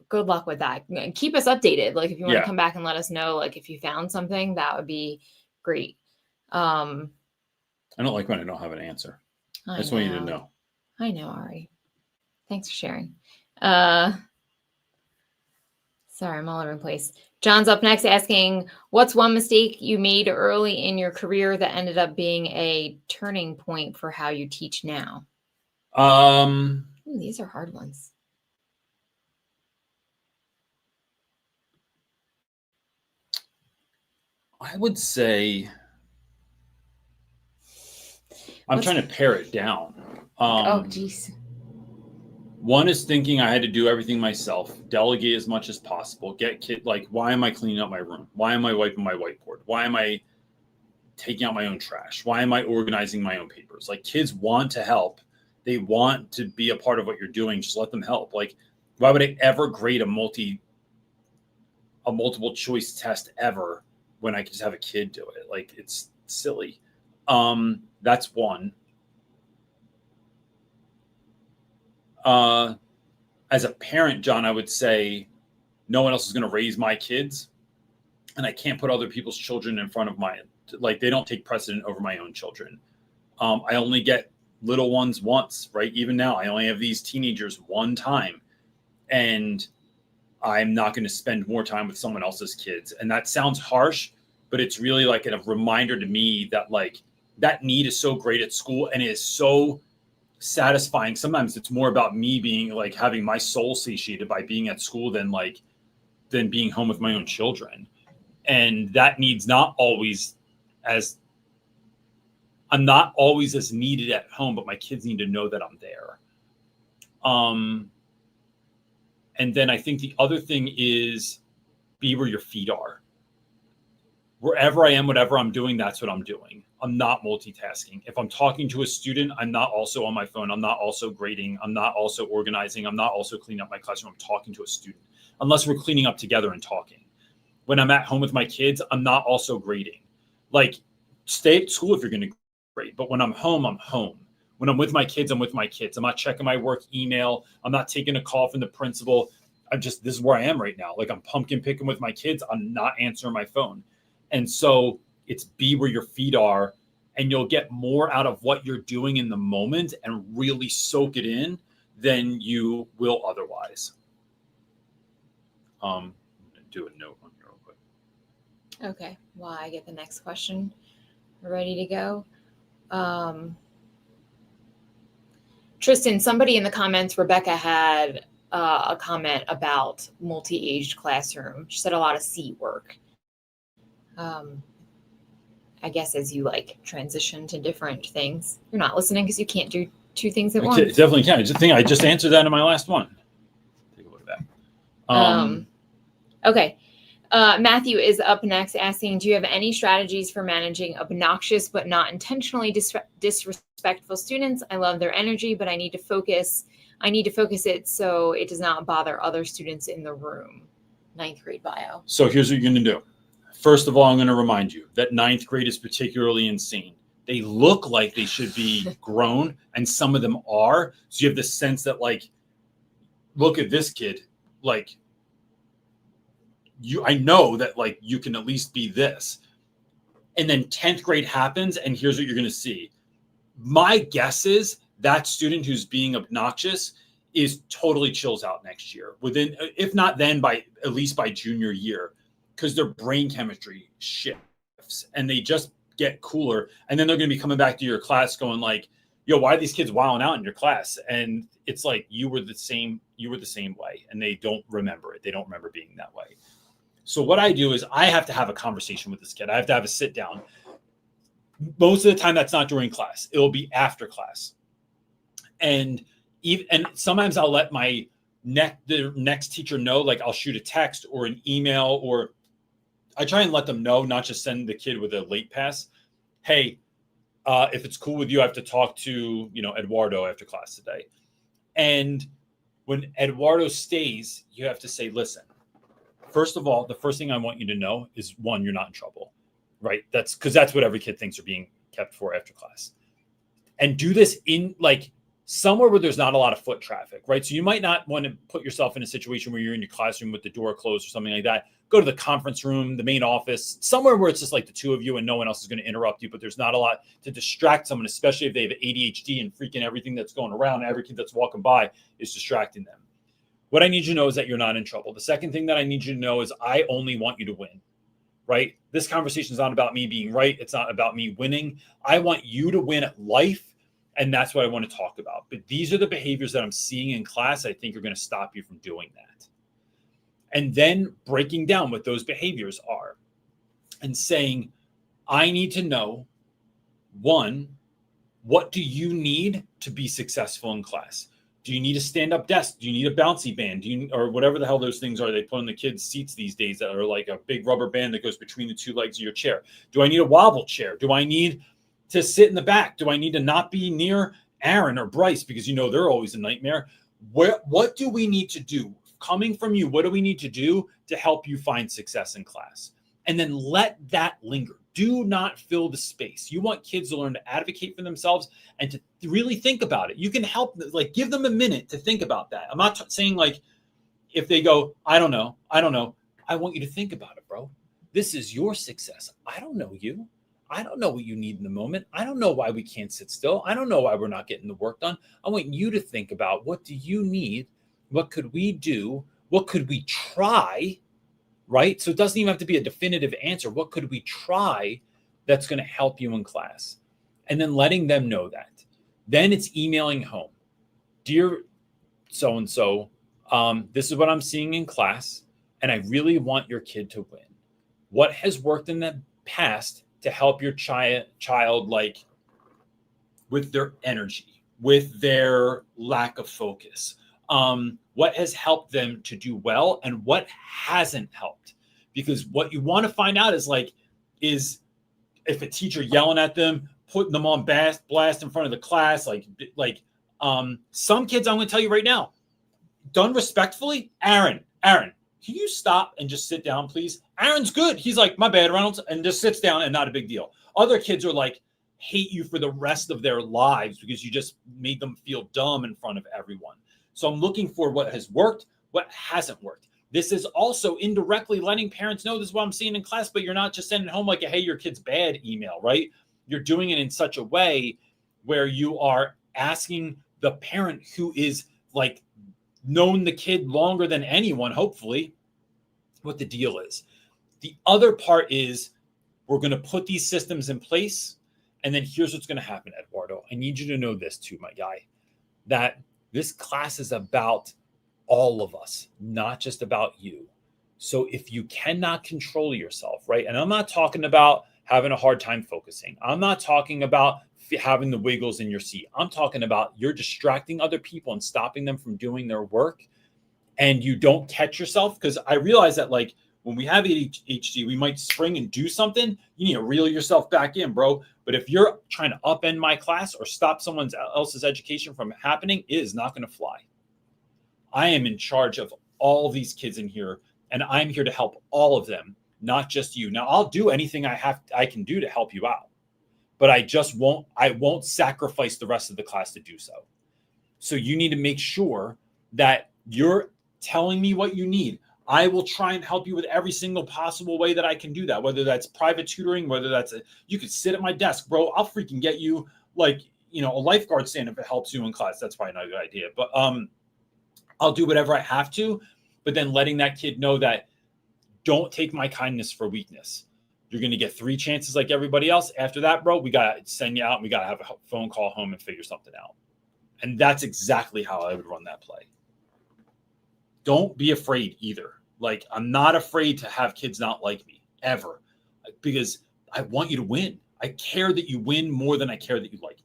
good luck with that. Keep us updated. Like if you want to Yeah. come back and let us know, like if you found something, that would be great. I don't like when I don't have an answer. I just want you to know. I know, Ari. Thanks for sharing. Sorry, I'm all over the place. John's up next asking, what's one mistake you made early in your career that ended up being a turning point for how you teach now? Ooh, these are hard ones. I would say I'm trying to pare it down. Oh, geez. One is thinking I had to do everything myself, delegate as much as possible, like, why am I cleaning up my room? Why am I wiping my whiteboard? Why am I taking out my own trash? Why am I organizing my own papers? Like, kids want to help. They want to be a part of what you're doing. Just let them help. Like, why would I ever grade a multiple choice test ever when I could just have a kid do it? Like, it's silly. That's one. As a parent, John, I would say no one else is going to raise my kids, and I can't put other people's children in front of mine. Like, they don't take precedent over my own children. I only get little ones once, right? Even now, I only have these teenagers one time, and I'm not going to spend more time with someone else's kids. And that sounds harsh, but it's really like a reminder to me that, like, that need is so great at school, and it is so satisfying. Sometimes it's more about me being like having my soul satiated by being at school than being home with my own children. And that needs I'm not always as needed at home, but my kids need to know that I'm there. And then I think the other thing is be where your feet are. Wherever I am, whatever I'm doing, that's what I'm doing. I'm not multitasking. If I'm talking to a student, I'm not also on my phone. I'm not also grading. I'm not also organizing. I'm not also cleaning up my classroom. I'm talking to a student, unless we're cleaning up together and talking. When I'm at home with my kids, I'm not also grading. Like, stay at school if you're going to grade. But when I'm home, I'm home. When I'm with my kids, I'm with my kids. I'm not checking my work email. I'm not taking a call from the principal. This is where I am right now. Like, I'm pumpkin picking with my kids. I'm not answering my phone. And so it's be where your feet are, and you'll get more out of what you're doing in the moment and really soak it in than you will otherwise. I'm going to do a note on here real quick. Okay. Well, I get the next question ready to go. Tristan, somebody in the comments, Rebecca had a comment about multi-aged classroom. She said a lot of seat work. I guess as you like transition to different things, you're not listening because you can't do two things at once. Definitely can. I just answered that in my last one. Take a look at that. Okay. Matthew is up next asking, do you have any strategies for managing obnoxious but not intentionally disrespectful students? I love their energy, but I need to focus it so it does not bother other students in the room. 9th grade bio. So here's what you're going to do. First of all, I'm going to remind you that 9th grade is particularly insane. They look like they should be grown, and some of them are. So you have this sense that, like, look at this kid. Like, I know that, like, you can at least be this. And then 10th grade happens, and here's what you're going to see. My guess is that student who's being obnoxious is totally chills out next year. Within, if not then, at least by junior year. Because their brain chemistry shifts and they just get cooler. And then they're going to be coming back to your class going like, yo, why are these kids wilding out in your class? And it's like, you were the same way. And they don't remember it. They don't remember being that way. So what I do is I have to have a conversation with this kid. I have to have a sit down. Most of the time that's not during class. It'll be after class. And sometimes I'll let the next teacher know, like I'll shoot a text or an email, or I try and let them know, not just send the kid with a late pass. Hey, if it's cool with you, I have to talk to, Eduardo after class today. And when Eduardo stays, you have to say, listen, first of all, the first thing I want you to know is, one, you're not in trouble, right? That's what every kid thinks are being kept for after class. And do this in, like, somewhere where there's not a lot of foot traffic, right? So you might not want to put yourself in a situation where you're in your classroom with the door closed or something like that. Go to the conference room, the main office, somewhere where it's just like the two of you and no one else is going to interrupt you, but there's not a lot to distract someone, especially if they have ADHD and freaking everything that's going around, every kid that's walking by is distracting them. What I need you to know is that you're not in trouble. The second thing that I need you to know is I only want you to win, right? This conversation is not about me being right. It's not about me winning. I want you to win at life. And that's what I want to talk about. But these are the behaviors that I'm seeing in class I think are going to stop you from doing that. And then breaking down what those behaviors are and saying, I need to know, one, what do you need to be successful in class? Do you need a stand-up desk? Do you need a bouncy band? Or whatever the hell those things are they put on the kids' seats these days that are like a big rubber band that goes between the two legs of your chair? Do I need a wobble chair? Do I need to sit in the back? Do I need to not be near Aaron or Bryce because they're always a nightmare? What do we need to do? Coming from you, what do we need to do to help you find success in class? And then let that linger. Do not fill the space. You want kids to learn to advocate for themselves and to really think about it. You can help, like, give them a minute to think about that. I'm not saying like if they go, I don't know. I want you to think about it, bro. This is your success. I don't know you. I don't know what you need in the moment. I don't know why we can't sit still. I don't know why we're not getting the work done. I want you to think about, what do you need? What could we do? What could we try? Right? So it doesn't even have to be a definitive answer. What could we try that's going to help you in class? And then letting them know that. Then it's emailing home. Dear so-and-so, this is what I'm seeing in class, and I really want your kid to win. What has worked in the past to help your child, like, with their energy, with their lack of focus? What has helped them to do well and what hasn't helped? Because what you want to find out is if a teacher yelling at them, putting them on blast in front of the class, some kids, I'm going to tell you right now, done respectfully, Aaron, can you stop and just sit down, please? Aaron's good. He's like, my bad, Reynolds, and just sits down and not a big deal. Other kids are like, hate you for the rest of their lives because you just made them feel dumb in front of everyone. So I'm looking for what has worked, what hasn't worked. This is also indirectly letting parents know this is what I'm seeing in class, but you're not just sending home like a, hey, your kid's bad email, right? You're doing it in such a way where you are asking the parent who is like known the kid longer than anyone, hopefully, what the deal is. The other part is we're going to put these systems in place. And then here's what's going to happen, Eduardo. I need you to know this too, my guy, that this class is about all of us, not just about you. So if you cannot control yourself, right? And I'm not talking about having a hard time focusing. I'm not talking about having the wiggles in your seat. I'm talking about you're distracting other people and stopping them from doing their work. And you don't catch yourself, because I realize that, like, when we have ADHD, we might spring and do something. You need to reel yourself back in, bro. But if you're trying to upend my class or stop someone else's education from happening, it is not going to fly. I am in charge of all these kids in here, and I'm here to help all of them, not just you. Now, I'll do anything I can do to help you out, but I won't sacrifice the rest of the class to do so. So you need to make sure that you're telling me what you need. I will try and help you with every single possible way that I can do that, whether that's private tutoring, whether that's you could sit at my desk, bro. I'll freaking get you, like, a lifeguard stand if it helps you in class. That's probably not a good idea, but I'll do whatever I have to. But then letting that kid know that don't take my kindness for weakness. You're going to get 3 chances like everybody else. After that, bro, we got to send you out and we got to have a phone call home and figure something out. And that's exactly how I would run that play. Don't be afraid either. Like, I'm not afraid to have kids not like me ever, because I want you to win. I care that you win more than I care that you like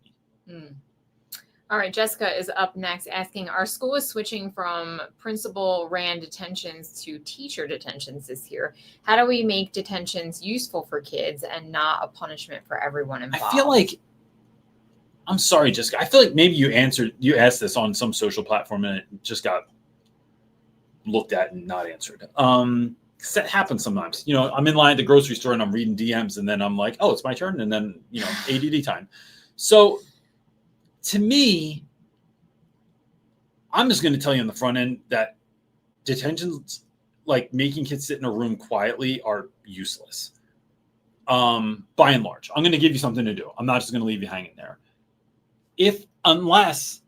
me. All right. Jessica is up next asking, our school is switching from principal ran detentions to teacher detentions this year. How do we make detentions useful for kids and not a punishment for everyone involved? I feel like, I'm sorry, Jessica. I feel like maybe you asked this on some social platform and it just got looked at and not answered. Because that happens sometimes. I'm in line at the grocery store and I'm reading DMs and then I'm like, oh, it's my turn. And then, ADD time. So to me, I'm just going to tell you on the front end that detentions, like making kids sit in a room quietly, are useless. By and large, I'm going to give you something to do. I'm not just going to leave you hanging there. Unless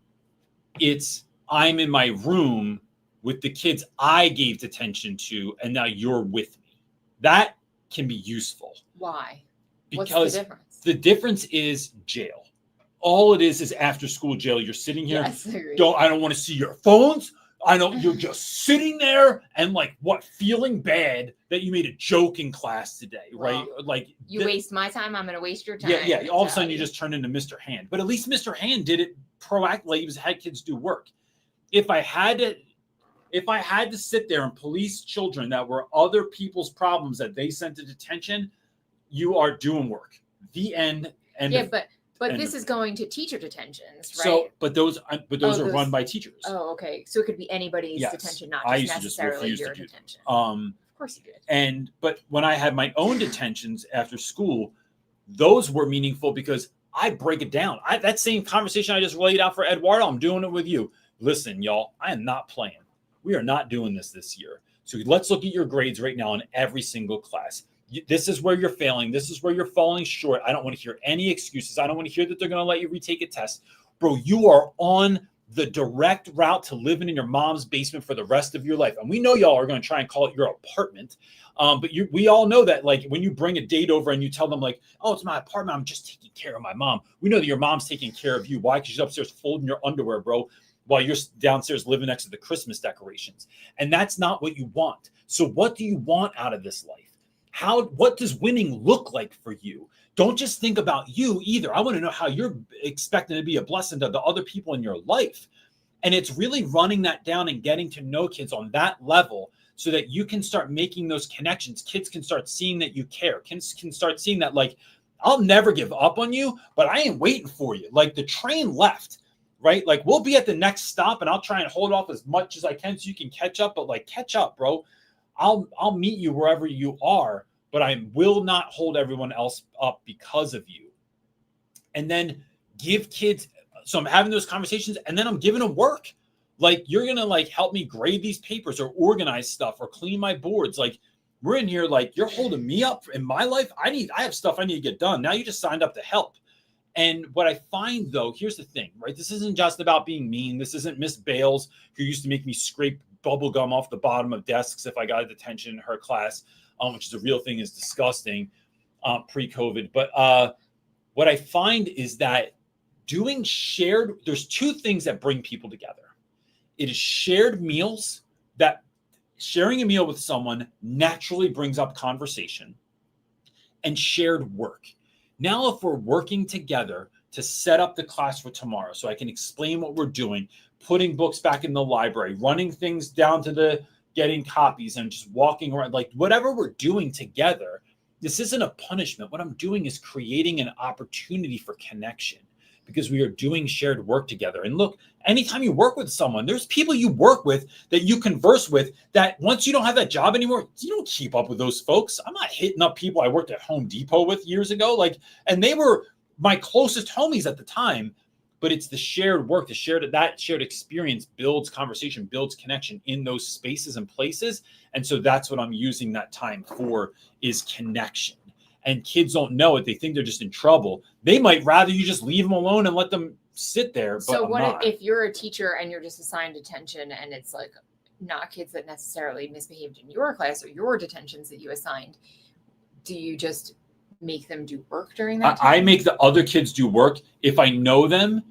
it's I'm in my room with the kids I gave detention to, and now you're with me. That can be useful. Why? Because what's the difference? The difference is jail. All it is after school jail. You're sitting here. Yes, I agree. I don't want to see your phones. I know you're just sitting there and feeling bad that you made a joke in class today, right? Well, you waste my time, I'm going to waste your time. Yeah. All of a sudden you just turn into Mr. Hand. But at least Mr. Hand did it proactively. He had kids do work. If I had to sit there and police children that were other people's problems that they sent to detention, you are doing work. The end. But this is going to teacher detentions, right? So, but those are run by teachers. Oh, okay. So it could be anybody's detention, not just necessarily your detention. Of course you did. But when I had my own detentions after school, those were meaningful because I break it down. That same conversation I just laid out for Eduardo, I'm doing it with you. Listen, y'all, I am not playing. We are not doing this year. So let's look at your grades right now in every single class. This is where you're failing. This is where you're falling short. I don't want to hear any excuses. I don't want to hear that they're going to let you retake a test. Bro, you are on the direct route to living in your mom's basement for the rest of your life. And we know y'all are going to try and call it your apartment. But we all know that, when you bring a date over and you tell them, oh, it's my apartment, I'm just taking care of my mom. We know that your mom's taking care of you. Why? Because she's upstairs folding your underwear, bro, while you're downstairs living next to the Christmas decorations. And that's not what you want. So what do you want out of this life? What does winning look like for you? Don't just think about you either. I want to know how you're expecting to be a blessing to the other people in your life. And it's really running that down and getting to know kids on that level so that you can start making those connections. Kids can start seeing that you care. Kids can start seeing that, I'll never give up on you, but I ain't waiting for you. The train left, right? We'll be at the next stop and I'll try and hold off as much as I can so you can catch up, but catch up, bro. I'll meet you wherever you are, but I will not hold everyone else up because of you. And then give kids, so I'm having those conversations and then I'm giving them work. You're going to help me grade these papers or organize stuff or clean my boards. We're in here, you're holding me up in my life. I have stuff I need to get done. Now you just signed up to help. And what I find though, here's the thing, right? This isn't just about being mean. This isn't Miss Bales, who used to make me scrape bubble gum off the bottom of desks if I got a detention in her class, which is a real thing, is disgusting pre-COVID. But what I find is that there's two things that bring people together. It is shared meals, that sharing a meal with someone naturally brings up conversation, and shared work. Now, if we're working together to set up the class for tomorrow, so I can explain what we're doing, putting books back in the library, running things down to getting copies and just walking around, whatever we're doing together, this isn't a punishment. What I'm doing is creating an opportunity for connection because we are doing shared work together. And look, anytime you work with someone, there's people you work with that you converse with that once you don't have that job anymore, you don't keep up with those folks. I'm not hitting up people I worked at Home Depot with years ago. And they were my closest homies at the time. But it's the shared work, that shared experience builds conversation, builds connection in those spaces and places. And so that's what I'm using that time for, is connection. And kids don't know it. They think they're just in trouble. They might rather you just leave them alone and let them sit there. But so what if you're a teacher and you're just assigned detention and it's not kids that necessarily misbehaved in your class or your detentions that you assigned? Do you just make them do work during that time? I make the other kids do work if I know them.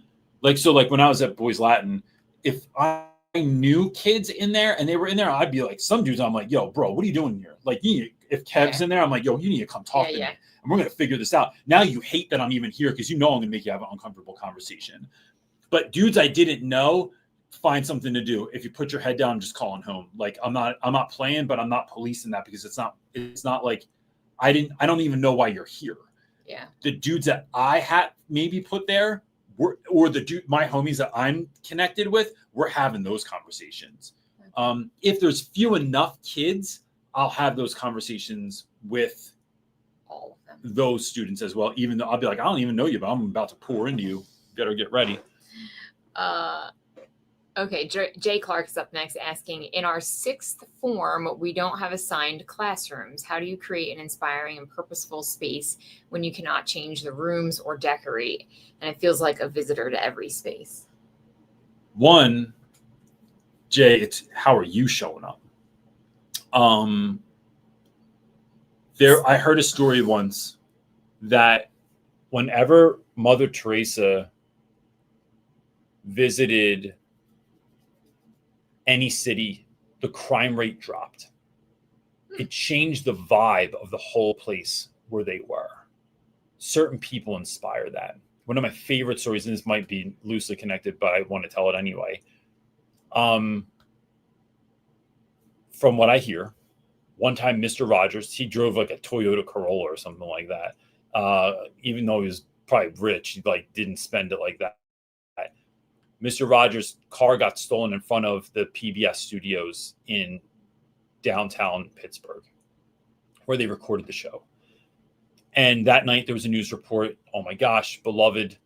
When I was at Boys Latin, if I knew kids in there and they were in there, I'd be some dudes, I'm yo, bro, what are you doing here? If Kev's in there, I'm yo, you need to come talk to me. And we're going to figure this out. Now you hate that I'm even here because I'm going to make you have an uncomfortable conversation. But dudes I didn't know, find something to do. If you put your head down, I'm just calling home. I'm not playing, but I'm not policing that because it's not I don't even know why you're here. Yeah. The dudes that I had maybe put there, my homies that I'm connected with, we're having those conversations. Okay. If there's few enough kids, I'll have those conversations with all of them, those students as well. Even though I'll be I don't even know you, but I'm about to pour into you. You better get ready. Okay, Jay Clark is up next asking, in our sixth form, we don't have assigned classrooms. How do you create an inspiring and purposeful space when you cannot change the rooms or decorate? And it feels like a visitor to every space. One, Jay, it's how are you showing up? I heard a story once that whenever Mother Teresa visited any city, the crime rate dropped. It changed the vibe of the whole place where they were. Certain people inspire that. One of my favorite stories, and this might be loosely connected, but I want to tell it anyway. From what I hear, one time Mr. Rogers, he drove like a Toyota Corolla or something like that. Even though he was probably rich, he like didn't spend it like that. Mr. Rogers' car got stolen in front of the PBS studios in downtown Pittsburgh, where they recorded the show. And that night there was a news report. Oh my gosh, beloved,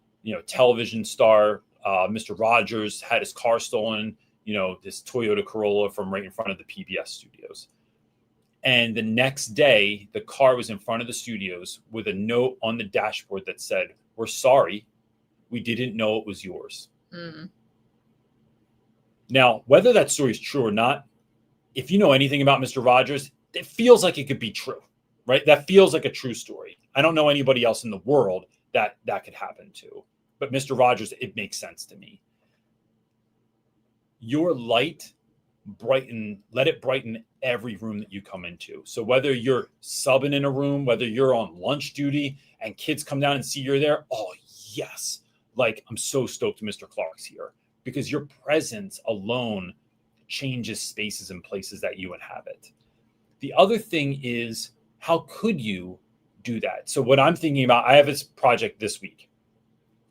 television star, Mr. Rogers had his car stolen, this Toyota Corolla from right in front of the PBS studios. And the next day, the car was in front of the studios with a note on the dashboard that said, "We're sorry, we didn't know it was yours." Mm. Now, whether that story is true or not, if you know anything about Mr. Rogers, it feels like it could be true, right? That feels like a true story. I don't know anybody else in the world that could happen to. But Mr. Rogers, it makes sense to me. Your light, let it brighten every room that you come into. So whether you're subbing in a room, whether you're on lunch duty and kids come down and see you're there, oh, yes. Like, I'm so stoked Mr. Clark's here, because your presence alone changes spaces and places that you inhabit. The other thing is, how could you do that? So what I'm thinking about, I have this project this week.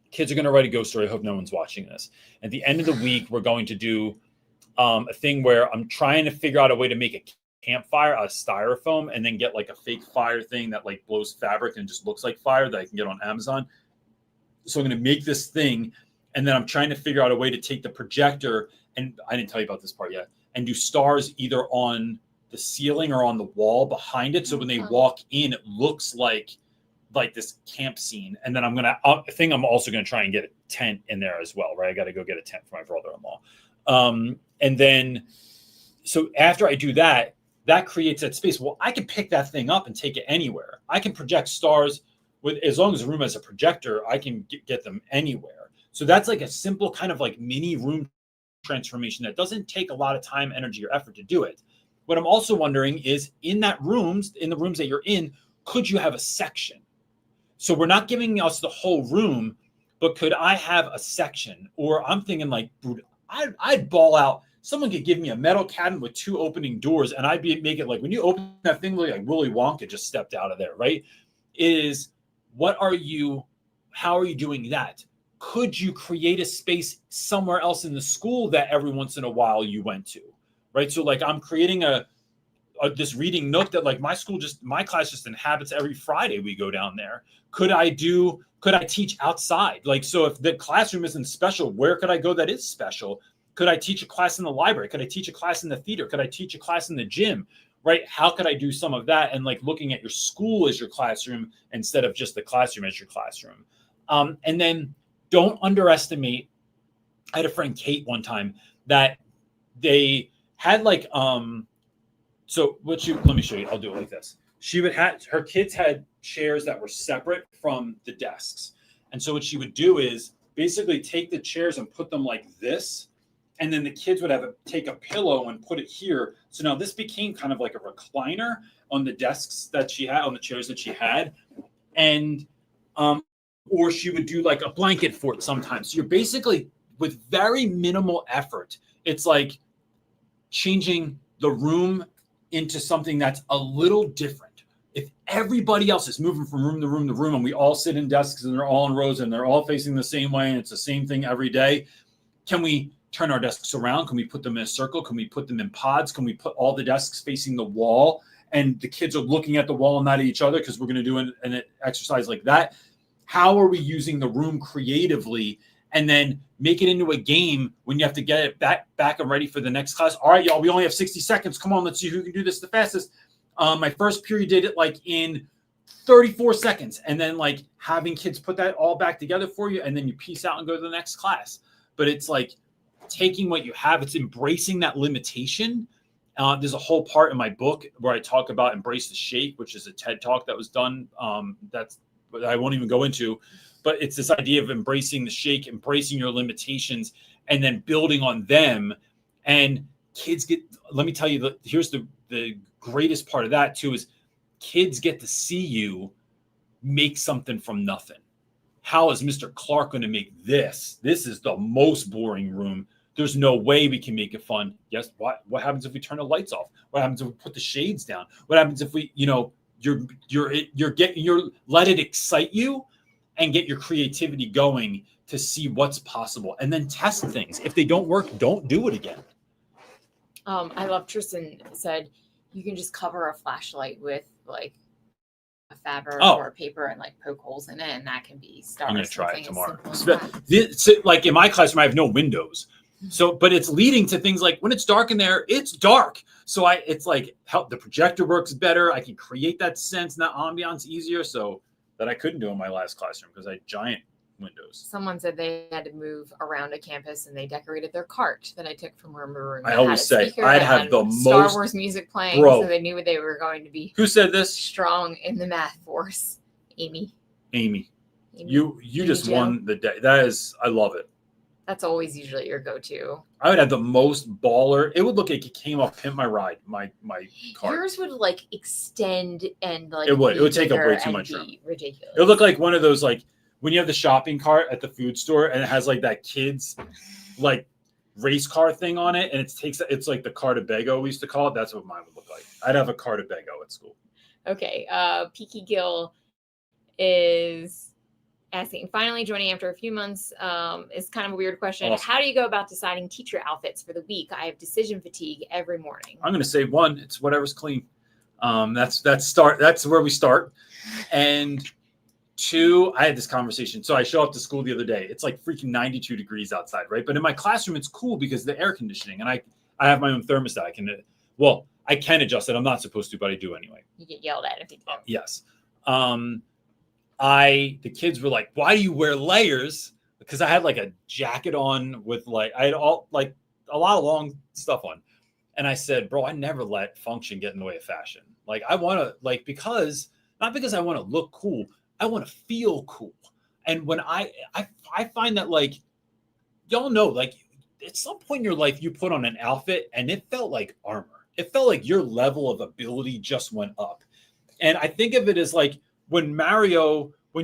Kids are going to write a ghost story. I hope no one's watching this. At the end of the week, we're going to do a thing where I'm trying to figure out a way to make a campfire out of styrofoam and then get like a fake fire thing that like blows fabric and just looks like fire that I can get on Amazon. So I'm going to make this thing, and then I'm trying to figure out a way to take the projector, and I didn't tell you about this part yet, and do stars either on the ceiling or on the wall behind it. So when they walk in, it looks like this camp scene. And then I think I'm also going to try and get a tent in there as well, right? I got to go get a tent for my brother-in-law. And then, so after I do that, that creates that space. Well, I can pick that thing up and take it anywhere. I can project stars as long as the room has a projector, I can get them anywhere. So that's like a simple kind of like mini room transformation that doesn't take a lot of time, energy, or effort to do it. What I'm also wondering is, in the rooms that you're in, could you have a section? So we're not giving us the whole room, but could I have a section? Or I'm thinking like, I'd ball out. Someone could give me a metal cabinet with 2 opening doors, and make it like when you open that thing, like Willy Wonka just stepped out of there, right? How are you doing that? Could you create a space somewhere else in the school that every once in a while you went to, right? So like I'm creating this reading nook that like my class just inhabits every Friday we go down there. Could I teach outside? Like, so if the classroom isn't special, where could I go that is special? Could I teach a class in the library? Could I teach a class in the theater? Could I teach a class in the gym? Right? How could I do some of that? And like looking at your school as your classroom instead of just the classroom as your classroom. And then don't underestimate. I had a friend, Kate, one time that they had like, so let me show you. I'll do it like this. Her kids had chairs that were separate from the desks. And so what she would do is basically take the chairs and put them like this. And then the kids would take a pillow and put it here. So now this became kind of like a recliner on the desks that she had, on the chairs that she had. And, or she would do like a blanket for it sometimes. So you're basically, with very minimal effort, it's like changing the room into something that's a little different. If everybody else is moving from room to room to room, and we all sit in desks and they're all in rows and they're all facing the same way and it's the same thing every day, can we turn our desks around? Can we put them in a circle? Can we put them in pods? Can we put all the desks facing the wall and the kids are looking at the wall and not at each other, because we're going to do an exercise like that? How are we using the room creatively? and then make it into a game when you have to get it back and ready for the next class. All right, y'all, we only have 60 seconds. Come on, let's see who can do this the fastest. My first period did it like in 34 seconds, and then like having kids put that all back together for you, and then you peace out and go to the next class. But it's like taking what you have, it's embracing that limitation. There's a whole part in my book where I talk about embrace the shake, which is a TED talk that was done. That I won't even go into, but it's this idea of embracing the shake, embracing your limitations, and then building on them. And kids let me tell you, here's the greatest part of that too, is kids get to see you make something from nothing. How is Mr. Clark going to make this? This is the most boring room. There's no way we can make it fun. Yes. What happens if we turn the lights off? What happens if we put the shades down? What happens if we, you're let it excite you and get your creativity going to see what's possible, and then test things. If they don't work, don't do it again. I love Tristan said you can just cover a flashlight with like a fabric or a paper and like poke holes in it, and that can be stars. I'm gonna try it tomorrow. Like in my classroom, I have no windows. So, but it's leading to things like when it's dark in there, it's dark. So it's like the projector works better. I can create that sense, that ambiance easier. So that I couldn't do in my last classroom because I had giant windows. Someone said they had to move around a campus and they decorated their cart that I took from our room. I always say I'd have the most Star Wars music playing, so they knew they were going to be. Who said this? Strong in the math force. Amy. You just won the day. That is, I love it. That's always usually your go-to. I would have the most baller. It would look like it came off Pimp My Ride, my cart. Yours would like extend and like it would take up way too much room. Ridiculous. It would look like one of those like when you have the shopping cart at the food store and it has like that kid's like race car thing on it, and it's like the Cartabago we used to call it. That's what mine would look like. I'd have a Cartabago at school. Okay. Peaky Gill is asking, finally joining after a few months, is kind of a weird question. Awesome. How do you go about deciding teacher outfits for the week? I have decision fatigue every morning. I'm going to say one, it's whatever's clean. That's where we start. And two, I had this conversation. So I show up to school the other day. It's like freaking 92 degrees outside, right? But in my classroom, it's cool because of the air conditioning, and I have my own thermostat. I can adjust it. I'm not supposed to, but I do anyway. You get yelled at if you do. Yes. The kids were like, why do you wear layers? Because I had like a jacket on with like, I had all like a lot of long stuff on. And I said, bro, I never let function get in the way of fashion. Like I want to not because I want to look cool. I want to feel cool. And when I find that like, y'all know, like at some point in your life, you put on an outfit and it felt like armor. It felt like your level of ability just went up. And I think of it as like, when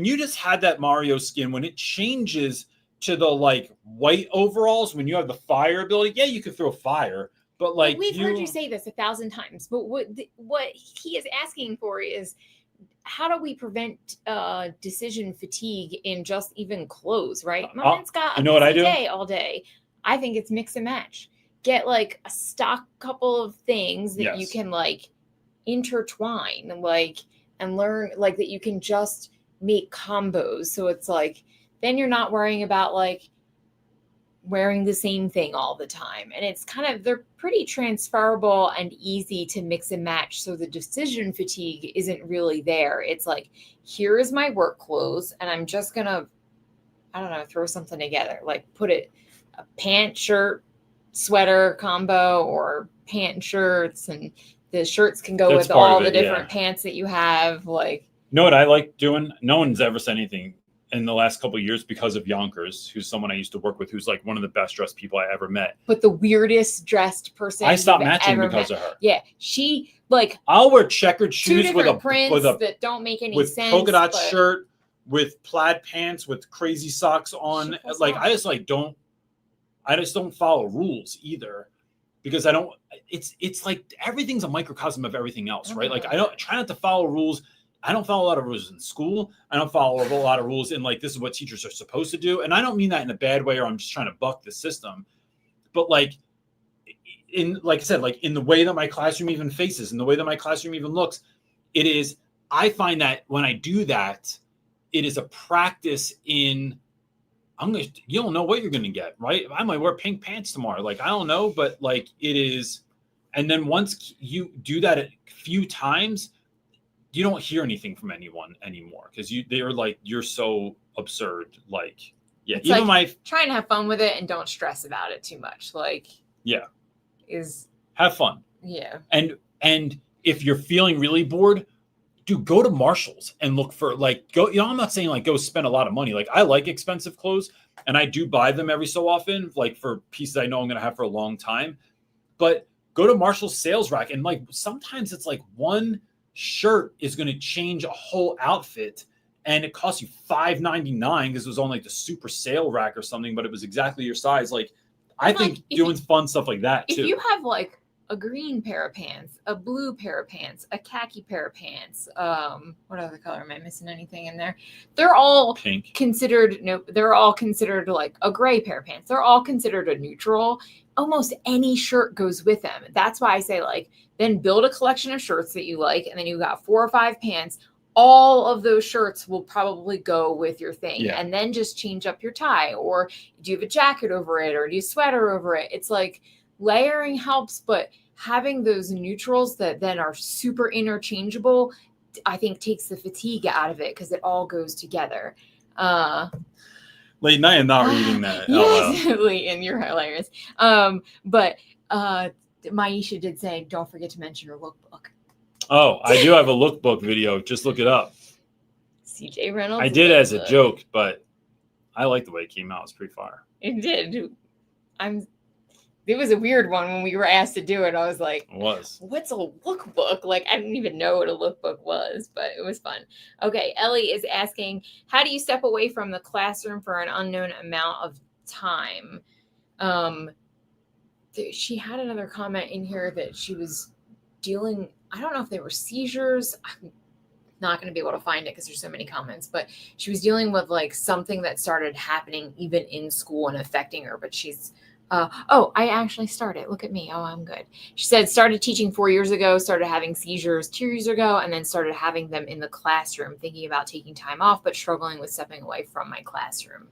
you just had that Mario skin, when it changes to the like white overalls, when you have the fire ability, yeah, you could throw fire, but like we've heard you say this 1,000 times. But what he is asking for is, how do we prevent decision fatigue in just even clothes? Right, my man's got a day all day. I think it's mix and match. Get like a stock couple of things that you can like intertwine, like. And learn like that you can just make combos. So it's like, then you're not worrying about like wearing the same thing all the time. And it's they're pretty transferable and easy to mix and match. So the decision fatigue isn't really there. It's like, here is my work clothes and I'm just gonna, throw something together. Like put a pant, shirt, sweater combo, or pant and shirts, and the shirts can go with all the different pants that you have. Like, you know what I like doing? No one's ever said anything in the last couple of years because of Yonkers, who's someone I used to work with, who's like one of the best dressed people I ever met. But the weirdest dressed person I stopped matching because of her. Yeah, she like. I'll wear checkered shoes with prints that don't make any sense. With polka dot shirt, with plaid pants, with crazy socks on. Like I just don't follow rules either. Because it's like everything's a microcosm of everything else, right? Like I don't try not to follow rules. I don't follow a lot of rules in school. I don't follow a lot of rules in like, this is what teachers are supposed to do. And I don't mean that in a bad way, or I'm just trying to buck the system, but like like I said, like in the way that my classroom even faces, in the way that my classroom even looks, I find that when I do that, it is a practice in you don't know what you're gonna get, right? I might wear pink pants tomorrow. Like, I don't know, but like it is. And then once you do that a few times, you don't hear anything from anyone anymore because they're like, you're so absurd. Like, yeah, It's even like trying to have fun with it and don't stress about it too much. Like, yeah, is have fun. Yeah. And if you're feeling really bored, dude, go to Marshall's and look for like go. I'm not saying like go spend a lot of money. Like, I like expensive clothes and I do buy them every so often, like for pieces I know I'm gonna have for a long time. But go to Marshall's sales rack and like sometimes it's like one shirt is going to change a whole outfit and it costs you $5.99 because it was on like the super sale rack or something, but it was exactly your size. Like, I think doing fun stuff like that too. If you have like a green pair of pants, a blue pair of pants, a khaki pair of pants, what other color? Am I missing anything in there? They're all pink considered. Nope, they're all considered like a gray pair of pants. They're all considered a neutral. Almost any shirt goes with them. That's why I say, like, then build a collection of shirts that you like, and then you got 4 or 5 pants. All of those shirts will probably go with your thing. Yeah. And then just change up your tie, or do you have a jacket over it, or do you sweater over it? It's like layering helps, but having those neutrals that then are super interchangeable, I think takes the fatigue out of it because it all goes together. Leighton, I am not reading that. Yes, Leighton, you're hilarious. But Maisha did say, don't forget to mention your lookbook. Oh, I do have a lookbook video. Just look it up. CJ Reynolds. I did as a joke, but I like the way it came out. It's pretty fire. It did. It was a weird one when we were asked to do it. I was like, it was. What's a lookbook? Like, I didn't even know what a lookbook was, but it was fun. Okay, Ellie is asking, how do you step away from the classroom for an unknown amount of time? She had another comment in here that she was dealing, I don't know if they were seizures. I'm not going to be able to find it because there's so many comments, but she was dealing with like something that started happening even in school and affecting her, but she's I actually started. Look at me. Oh, I'm good. She said, started teaching 4 years ago, started having seizures 2 years ago, and then started having them in the classroom, thinking about taking time off, but struggling with stepping away from my classroom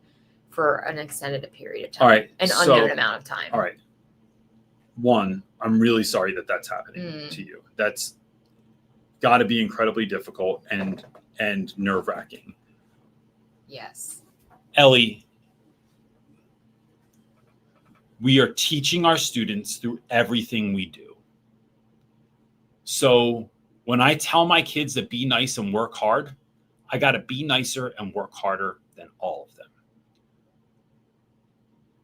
for an extended period of time. All right. An unknown amount of time. All right. One, I'm really sorry that that's happening to you. That's got to be incredibly difficult and nerve-wracking. Yes. Ellie, we are teaching our students through everything we do. So when I tell my kids to be nice and work hard, I got to be nicer and work harder than all of them.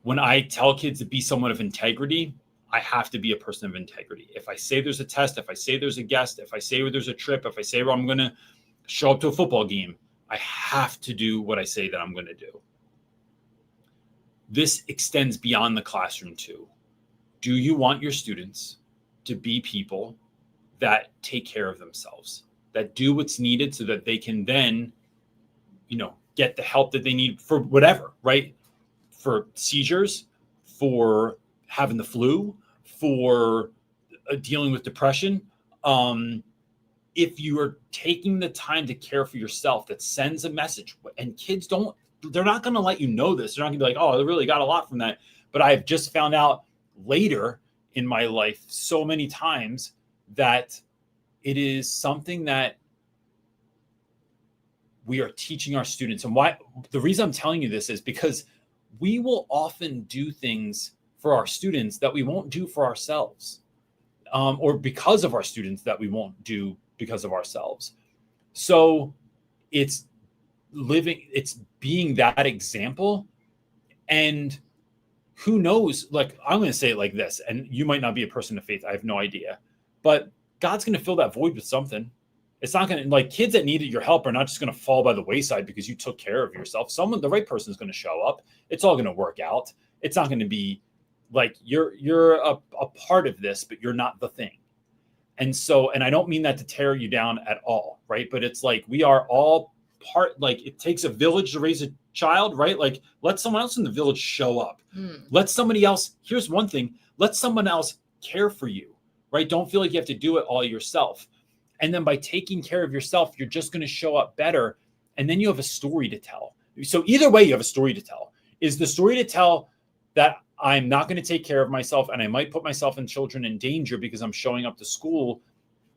When I tell kids to be someone of integrity, I have to be a person of integrity. If I say there's a test, if I say there's a guest, if I say there's a trip, if I say I'm going to show up to a football game, I have to do what I say that I'm going to do. This extends beyond the classroom too. Do you want your students to be people that take care of themselves, that do what's needed so that they can then, get the help that they need for whatever, right? For seizures, for having the flu, for dealing with depression. If you are taking the time to care for yourself, that sends a message. And kids they're not going to let you know this. They're not going to be like, oh, I really got a lot from that. But I've just found out later in my life so many times that it is something that we are teaching our students. And why the reason I'm telling you this is because we will often do things for our students that we won't do for ourselves, or because of our students that we won't do because of ourselves. So it's being that example. And who knows, like, I'm going to say it like this, and you might not be a person of faith. I have no idea, but God's going to fill that void with something. It's not going to, like, kids that needed your help are not just going to fall by the wayside because you took care of yourself. The right person is going to show up. It's all going to work out. It's not going to be like you're a part of this, but you're not the thing. And I don't mean that to tear you down at all, right? But it's like we are all part, like it takes a village to raise a child, right? Like let someone else in the village show up. Let somebody else, here's one thing, let someone else care for you, right? Don't feel like you have to do it all yourself. And then by taking care of yourself, you're just going to show up better. And then you have a story to tell. So either way, you have a story to tell. Is the story to tell that I'm not going to take care of myself and I might put myself and children in danger because I'm showing up to school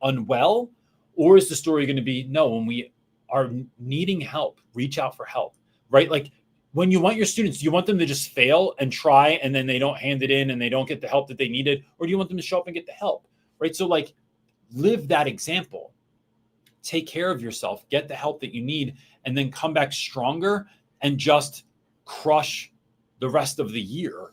unwell? Or is the story going to be, no, when we are needing help, reach out for help, right? Like when you want your students, do you want them to just fail and try and then they don't hand it in and they don't get the help that they needed? Or do you want them to show up and get the help, right? So like live that example, take care of yourself, get the help that you need, and then come back stronger and just crush the rest of the year.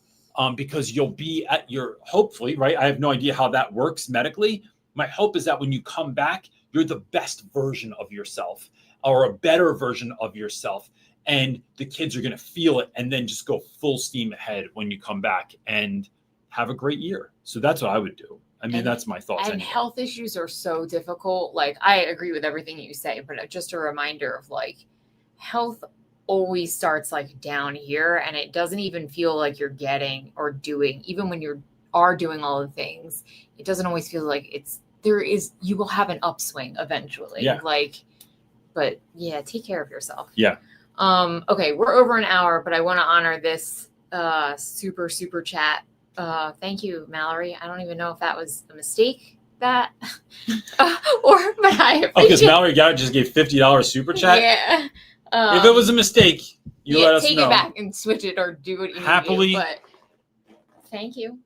Because you'll be at your, hopefully, right? I have no idea how that works medically. My hope is that when you come back, you're the best version of yourself or a better version of yourself. And the kids are going to feel it and then just go full steam ahead when you come back and have a great year. So that's what I would do. I mean, that's my thoughts. And health issues are so difficult. Like, I agree with everything you say, but just a reminder of like health always starts like down here, and it doesn't even feel like you're getting or doing, even when you are doing all the things, it doesn't always feel like you will have an upswing eventually. Yeah. Like, but yeah, take care of yourself. Yeah. Okay, we're over an hour, but I want to honor this super chat. Thank you, Mallory. I don't even know if that was a mistake but I appreciate. Oh, because Mallory Garrett just gave $50 super chat. Yeah. If it was a mistake, you let us know. Take it back and switch it or do what you happily. Need to, but thank you.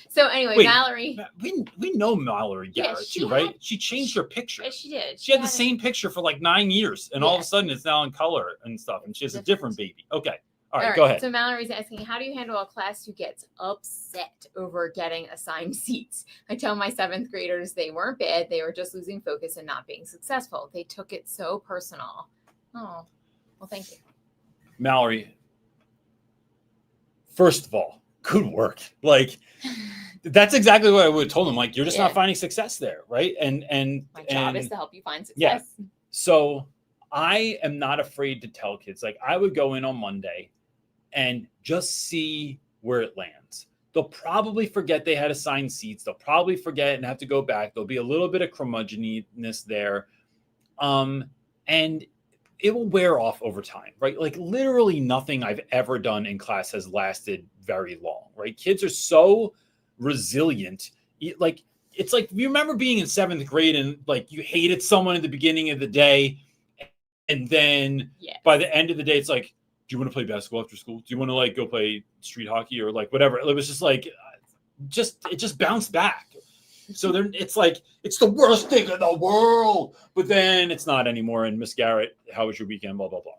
So anyway, Wait, Mallory. We know Mallory Garrett too, right? She changed her picture. Yeah, she did. She had the same picture for like 9 years, and all of a sudden it's now in color and stuff, and she has a different baby. Okay. All right, go ahead. So Mallory's asking, how do you handle a class who gets upset over getting assigned seats? I tell my 7th graders they weren't bad. They were just losing focus and not being successful. They took it so personal. Oh, well, thank you. Mallory, first of all, good work. Like, that's exactly what I would have told them. Like, you're just not finding success there, right? And my job is to help you find success. Yeah. So I am not afraid to tell kids. Like, I would go in on Monday and just see where it lands. They'll probably forget they had assigned seats. They'll probably forget and have to go back. There'll be a little bit of curmudgeonness there. And it will wear off over time, right? Like literally nothing I've ever done in class has lasted very long, right? Kids are so resilient. Like, it's like, you remember being in 7th grade and like you hated someone at the beginning of the day. And then by the end of the day, it's like, do you want to play basketball after school? Do you want to like go play street hockey or like whatever? It was just like, it just bounced back. So then it's like, it's the worst thing in the world, but then it's not anymore. And Miss Garrett, how was your weekend? Blah, blah, blah.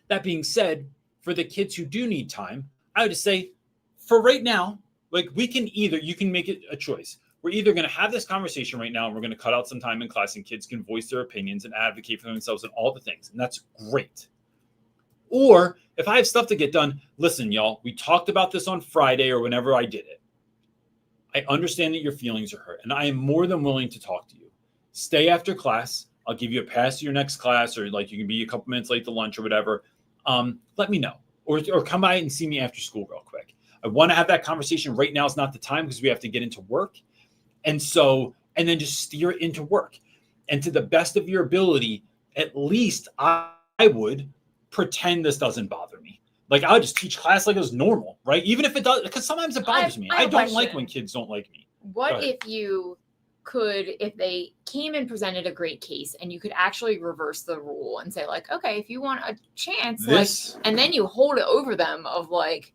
That being said, for the kids who do need time, I would just say for right now, like you can make it a choice. We're either going to have this conversation right now and we're going to cut out some time in class and kids can voice their opinions and advocate for themselves and all the things. And that's great. Or if I have stuff to get done, listen, y'all, we talked about this on Friday or whenever I did it. I understand that your feelings are hurt and I am more than willing to talk to you. Stay after class. I'll give you a pass to your next class, or like you can be a couple minutes late to lunch or whatever. Let me know or come by and see me after school real quick. I want to have that conversation right now. Is not the time because we have to get into work. And then just steer it into work. And to the best of your ability, at least I would pretend this doesn't bother me. Like, I would just teach class like it was normal, right? Even if it does, because sometimes it bothers me. I don't like when kids don't like me. What if you could, if they came and presented a great case and you could actually reverse the rule and say like, okay, if you want a chance, and then you hold it over them of like,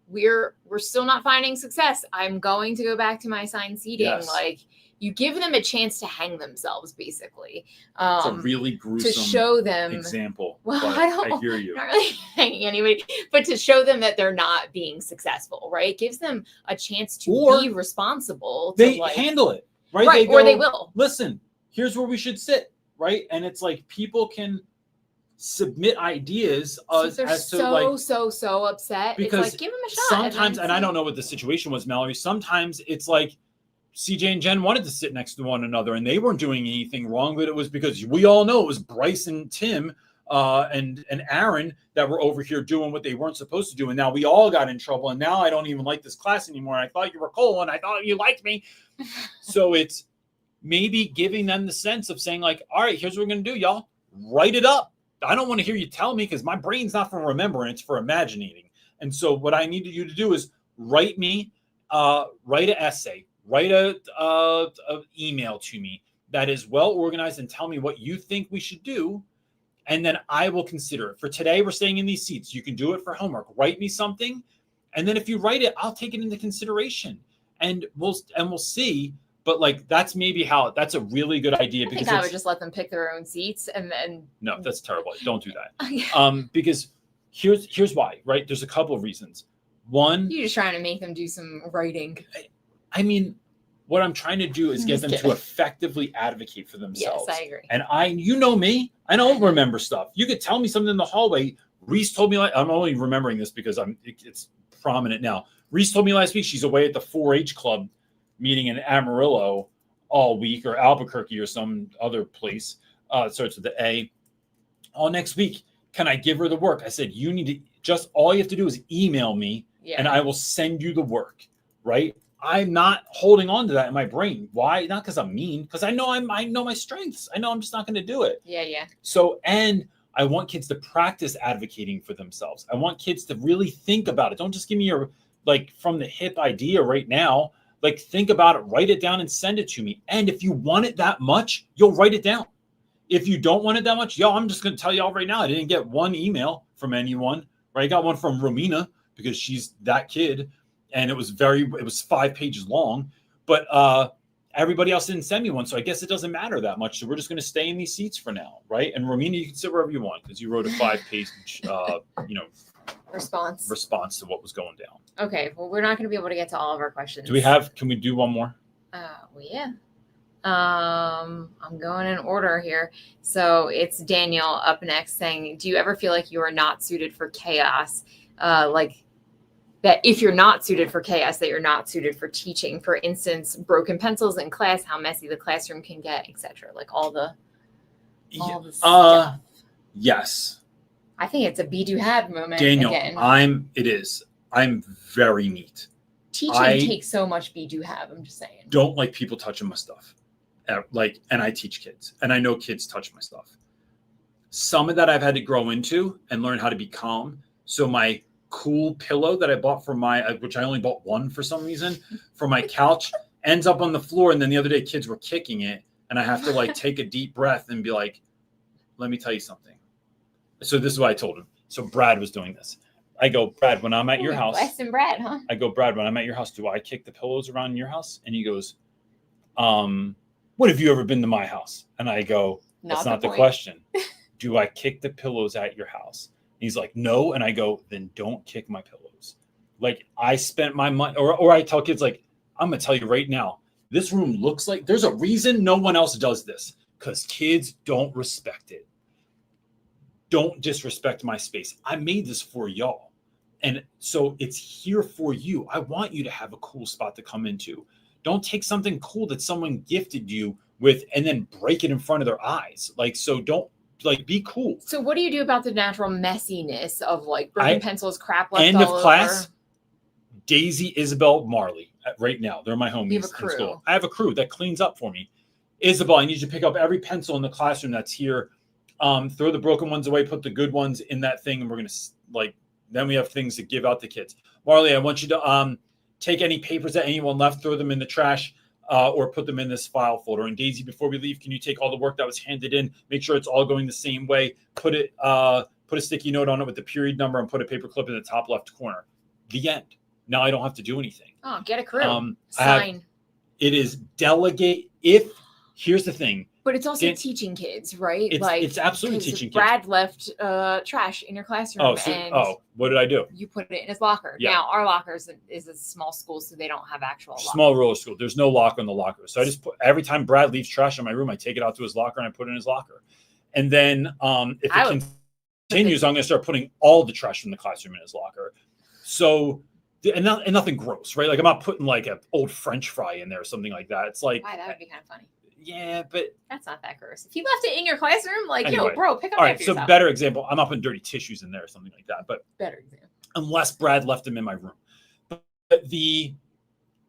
we're still not finding success. I'm going to go back to my assigned seating. Yes. Like, you give them a chance to hang themselves, basically. It's a really gruesome to show them example. Well, I hear you. Not really hanging anybody, but to show them that they're not being successful, right? It gives them a chance to be responsible. They handle it, right? Right, or they will. Listen, here's where we should sit, right? And it's like people can submit ideas as to so upset. Because it's like, give them a shot. Sometimes, and I don't know what the situation was, Mallory. Sometimes it's like CJ and Jen wanted to sit next to one another and they weren't doing anything wrong, but it was because we all know it was Bryce and Tim and Aaron that were over here doing what they weren't supposed to do. And now we all got in trouble. And now I don't even like this class anymore. I thought you were cool and I thought you liked me. So it's maybe giving them the sense of saying like, all right, here's what we're going to do, y'all. Write it up. I don't want to hear you tell me because my brain's not for remembering, it's for imagining. And so what I need you to do is write an essay, write a email to me that is well organized and tell me what you think we should do. And then I will consider it. For today, we're staying in these seats. You can do it for homework. Write me something. And then if you write it, I'll take it into consideration and we'll see. But like, that's a really good idea. I think I would just let them pick their own seats and then. No, that's terrible. Don't do that. Because here's why, right? There's a couple of reasons. One, you're just trying to make them do some writing. I mean, what I'm trying to do is get them to effectively advocate for themselves. Yes, I agree. And you know me, I don't remember stuff. You could tell me something in the hallway. Reese told me, I'm only remembering this because it's prominent now. Reese told me last week she's away at the 4-H club meeting in Amarillo all week, or Albuquerque or some other place. It starts with the A. All next week, can I give her the work? I said, you need to all you have to do is email me and I will send you the work, right? I'm not holding on to that in my brain. Why? Not because I'm mean, because I know my strengths. I know I'm just not going to do it. Yeah. So, and I want kids to practice advocating for themselves. I want kids to really think about it. Don't just give me your from the hip idea right now. Like, think about it, write it down and send it to me. And if you want it that much, you'll write it down. If you don't want it that much, I'm just going to tell y'all right now, I didn't get one email from anyone, right? I got one from Romina because she's that kid. And it was 5 pages long, but everybody else didn't send me one. So I guess it doesn't matter that much. So we're just going to stay in these seats for now, right? And Romina, you can sit wherever you want because you wrote a 5-page, response to what was going down. Okay, well, we're not going to be able to get to all of our questions. Can we do one more? Well, yeah. I'm going in order here. So it's Daniel up next saying, do you ever feel like you are not suited for chaos? That if you're not suited for chaos, that you're not suited for teaching. For instance, broken pencils in class, how messy the classroom can get, etc. Like all the stuff. Yes. I think it's a be do have moment. Daniel, again. It is. I'm very neat. Teaching takes so much be do have. I'm just saying. Don't like people touching my stuff. And I teach kids, and I know kids touch my stuff. Some of that I've had to grow into and learn how to be calm. So my cool pillow that I bought for which I only bought one for some reason, for my couch, ends up on the floor. And then the other day kids were kicking it and I have to take a deep breath and be like, let me tell you something. So this is what I told him. So Brad was doing this. I go, Brad, when I'm at your house, Weston Brad, huh? I go, Brad, when I'm at your house, do I kick the pillows around in your house? And he goes, what have you ever been to my house? And I go, that's not the question. Do I kick the pillows at your house? He's like, no. And I go, then don't kick my pillows. Like, I spent my money, or I tell kids, like, I'm going to tell you right now, this room looks like there's a reason no one else does this, because kids don't respect it. Don't disrespect my space. I made this for y'all. And so it's here for you. I want you to have a cool spot to come into. Don't take something cool that someone gifted you with and then break it in front of their eyes. So don't, be cool. So what do you do about the natural messiness of broken pencils, crap left end all of class, over? Daisy, Isabel, Marley. Right now, they're my homies you have a crew. In school. I have a crew that cleans up for me. Isabel, I need you to pick up every pencil in the classroom that's here. Throw the broken ones away, put the good ones in that thing, and we're gonna then we have things to give out to kids. Marley, I want you to take any papers that anyone left, throw them in the trash. Or put them in this file folder. And Daisy, before we leave, can you take all the work that was handed in, make sure it's all going the same way, put a sticky note on it with the period number and put a paper clip in the top left corner. The end. Now I don't have to do anything. Oh, get a crew. Sign. It is delegate. Here's the thing. But it's also teaching kids, right? It's absolutely teaching kids. Brad left trash in your classroom. What did I do? You put it in his locker. Yeah. Now, our locker is a small school, so they don't have actual lockers. Small rural school. There's no lock on the locker. So I just every time Brad leaves trash in my room, I take it out to his locker and I put it in his locker. And then if it continues, I'm going to start putting all the trash from the classroom in his locker. So, and nothing gross, right? I'm not putting an old French fry in there or something like that. It's why, that would be kind of funny. Yeah, but that's not that gross. If you left it in your classroom, anyway, yo, bro, pick up all right, after so yourself. Better example, I'm not putting dirty tissues in there or something like that. But better example. Unless Brad left them in my room. But it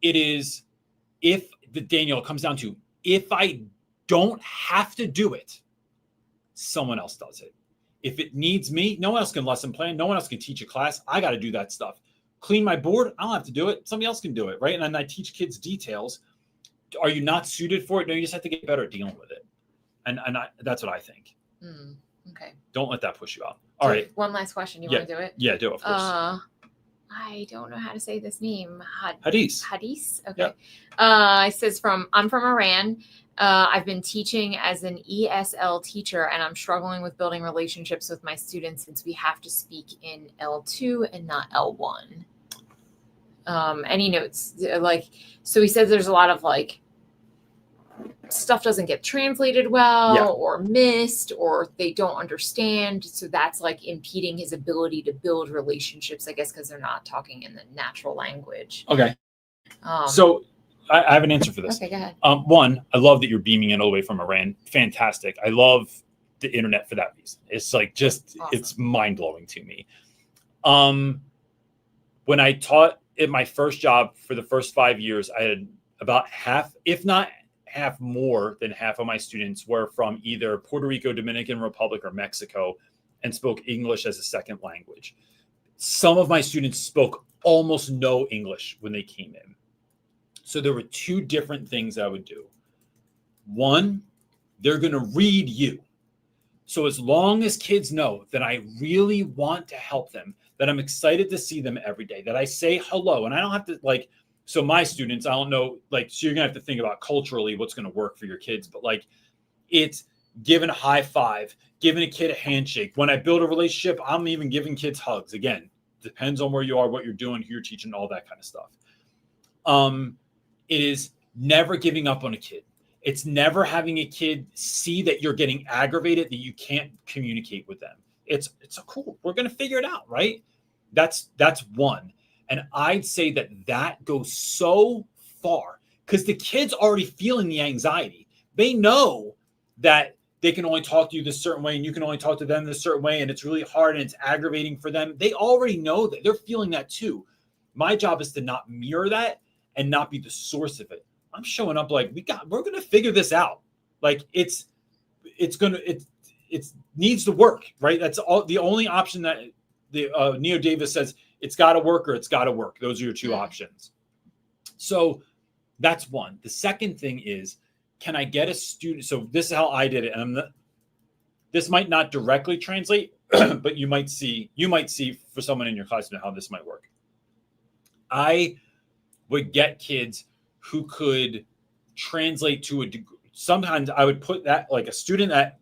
is, if the Daniel comes down to, if I don't have to do it, someone else does it. If it needs me, no one else can lesson plan. No one else can teach a class. I got to do that stuff. Clean my board. I don't have to do it. Somebody else can do it, right? And then I teach kids details. Are you not suited for it? No, you just have to get better at dealing with it. And that's what I think. Okay. Don't let that push you out. All right. One last question. You want to do it? Yeah, do it, of course. I don't know how to say this name. Hadith. Okay. Yeah. It says I'm from Iran. I've been teaching as an ESL teacher, and I'm struggling with building relationships with my students since we have to speak in L2 and not L1. Any notes? So he says there's a lot of stuff doesn't get translated well or missed, or they don't understand. So that's impeding his ability to build relationships, I guess, because they're not talking in the natural language. Okay. So I have an answer for this. Okay, go ahead. One, I love that you're beaming in all the way from Iran. Fantastic. I love the internet for that reason. It's awesome. It's mind blowing to me. When I taught at my first job for the first 5 years, I had about half, if not half, more than half of my students were from either Puerto Rico, Dominican Republic, or Mexico, and spoke English as a second language. Some of my students spoke almost no English when they came in. So there were two different things I would do. One, they're going to read you. So as long as kids know that I really want to help them, that I'm excited to see them every day, that I say hello, and I don't have to so my students, I don't know, so you're gonna have to think about culturally what's gonna work for your kids, but it's giving a high five, giving a kid a handshake. When I build a relationship, I'm even giving kids hugs. Again, depends on where you are, what you're doing, who you're teaching, all that kind of stuff. It is never giving up on a kid. It's never having a kid see that you're getting aggravated, that you can't communicate with them. It's cool. We're gonna figure it out, right? That's one. And I'd say that goes so far because the kid's already feeling the anxiety. They know that they can only talk to you this certain way and you can only talk to them this certain way, and it's really hard and it's aggravating for them. They already know that. They're feeling that too. My job is to not mirror that and not be the source of it. I'm showing up we're going to figure this out. It needs to work, right? That's all. The only option that the Neo Davis says, it's got to work or it's got to work. Those are your two options. So that's one. The second thing is, can I get a student? So this is how I did it. And this might not directly translate, but you might see for someone in your class how this might work. I would get kids who could translate to a degree. Sometimes I would put that a student that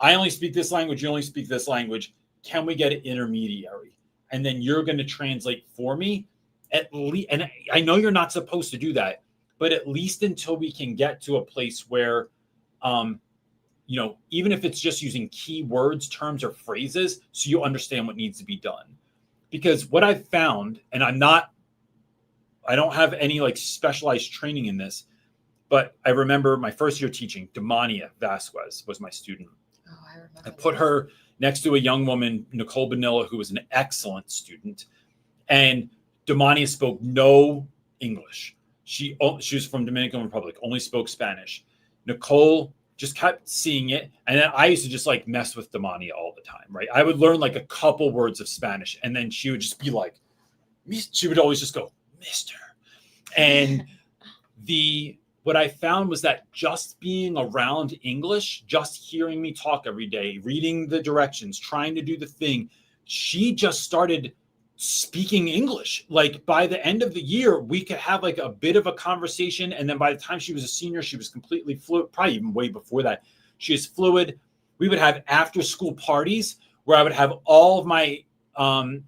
I only speak this language, you only speak this language. Can we get an intermediary? And then you're going to translate for me at least. And I know you're not supposed to do that, but at least until we can get to a place where, even if it's just using keywords, terms, or phrases, so you understand what needs to be done. Because what I've found, and I don't have any specialized training in this, but I remember my first year teaching, Demania Vasquez was my student. Oh, I remember. I put her next to a young woman, Nicole Bonilla, who was an excellent student. And Demania spoke no English. She was from Dominican Republic, only spoke Spanish. Nicole just kept seeing it. And then I used to just mess with Demania all the time, right? I would learn a couple words of Spanish. And then she would just be she would always just go, Mister. And what I found was that just being around English, just hearing me talk every day, reading the directions, trying to do the thing, she just started speaking English. By the end of the year, we could have a bit of a conversation. And then by the time she was a senior, she was completely fluid, probably even way before that. She is fluid. We would have after school parties where I would have all of my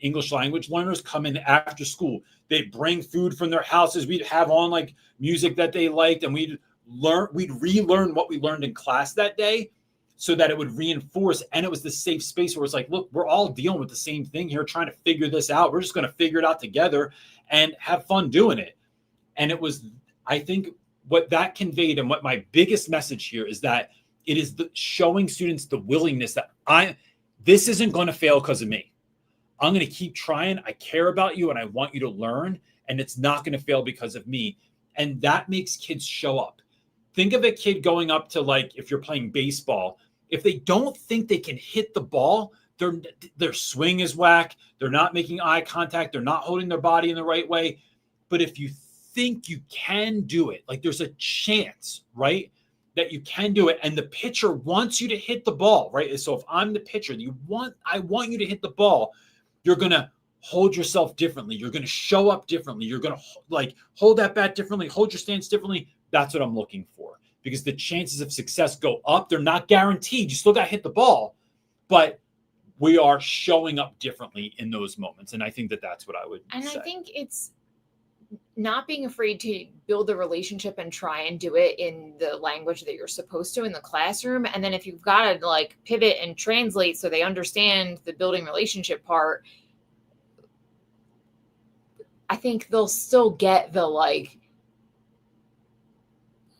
English language learners come in after school. They'd bring food from their houses. We'd have on music that they liked, and we'd relearn what we learned in class that day so that it would reinforce. And it was the safe space where it's look, we're all dealing with the same thing here, trying to figure this out. We're just going to figure it out together and have fun doing it. And it was, I think what that conveyed, and what my biggest message here is that it is showing students the willingness that this isn't going to fail because of me. I'm going to keep trying. I care about you and I want you to learn, and it's not going to fail because of me. And that makes kids show up. Think of a kid going up to if you're playing baseball if they don't think they can hit the ball, their swing is whack. They're not making eye contact. They're not holding their body in the right way. But if you think you can do it, like there's a chance, right, that you can do it, and the pitcher wants you to hit the ball, right? So if I'm the pitcher, I want you to hit the ball, you're gonna hold yourself differently. You're gonna show up differently. You're gonna like hold that bat differently, hold your stance differently. That's what I'm looking for, because the chances of success go up. They're not guaranteed. You still got to hit the ball, but we are showing up differently in those moments. And I think that that's what I would say. I think it's not being afraid to build the relationship and try and do it in the language that you're supposed to in the classroom. And then if you've got to like pivot and translate so they understand the building relationship part, I think they'll still get the like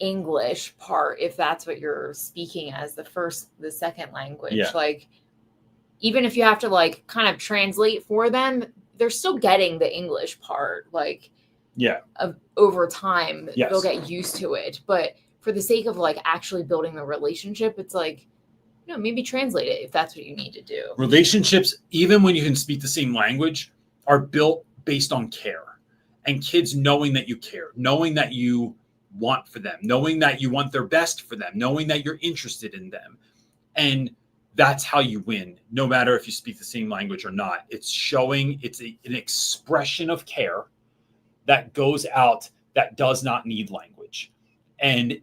English part if that's what you're speaking as the second language. Yeah. Like, even if you have to like kind of translate for them, they're still getting the English part. Like, over time, they'll get used to it. But for the sake of like actually building the relationship, it's like, maybe translate it if that's what you need to do. Relationships, even when you can speak the same language, are built based on care, and kids knowing that you care, knowing that you want for them, knowing that you want their best for them, knowing that you're interested in them. And that's how you win, no matter if you speak the same language or not. It's showing, it's an expression of care that goes out that does not need language. And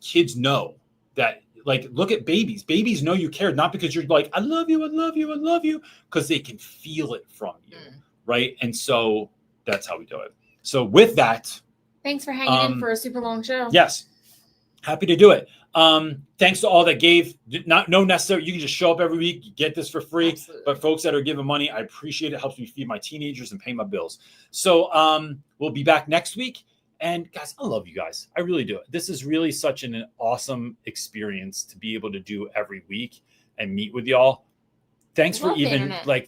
kids know that, like, look at babies. Babies know you care, not because you're like, I love you, I love you, I love you, because they can feel it from you, right? And so that's how we do it. So with that, thanks for hanging in for a super long show. Yes. Happy to do it. Thanks to all that gave. No necessary. You can just show up every week. You get this for free. Absolutely. But folks that are giving money, I appreciate it. It helps me feed my teenagers and pay my bills. So we'll be back next week. And guys, I love you guys. I really do. This is really such an awesome experience to be able to do every week and meet with y'all. Thanks for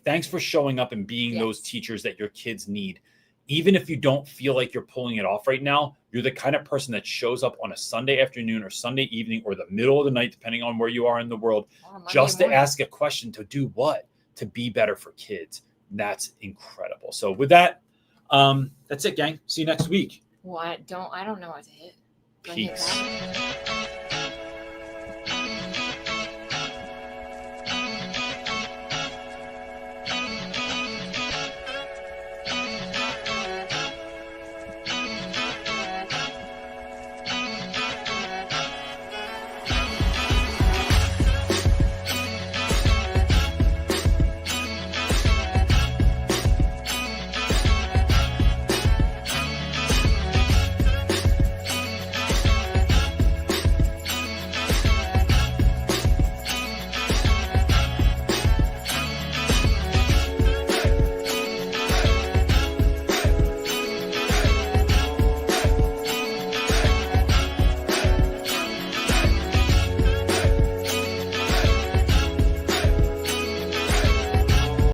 thanks for showing up and being those teachers that your kids need. Even if you don't feel like you're pulling it off right now, you're the kind of person that shows up on a Sunday afternoon or Sunday evening or the middle of the night, depending on where you are in the world, just to ask a question, to do what? To be better for kids. That's incredible. So with that, that's it, gang. See you next week. Well, I don't know what to hit. Peace.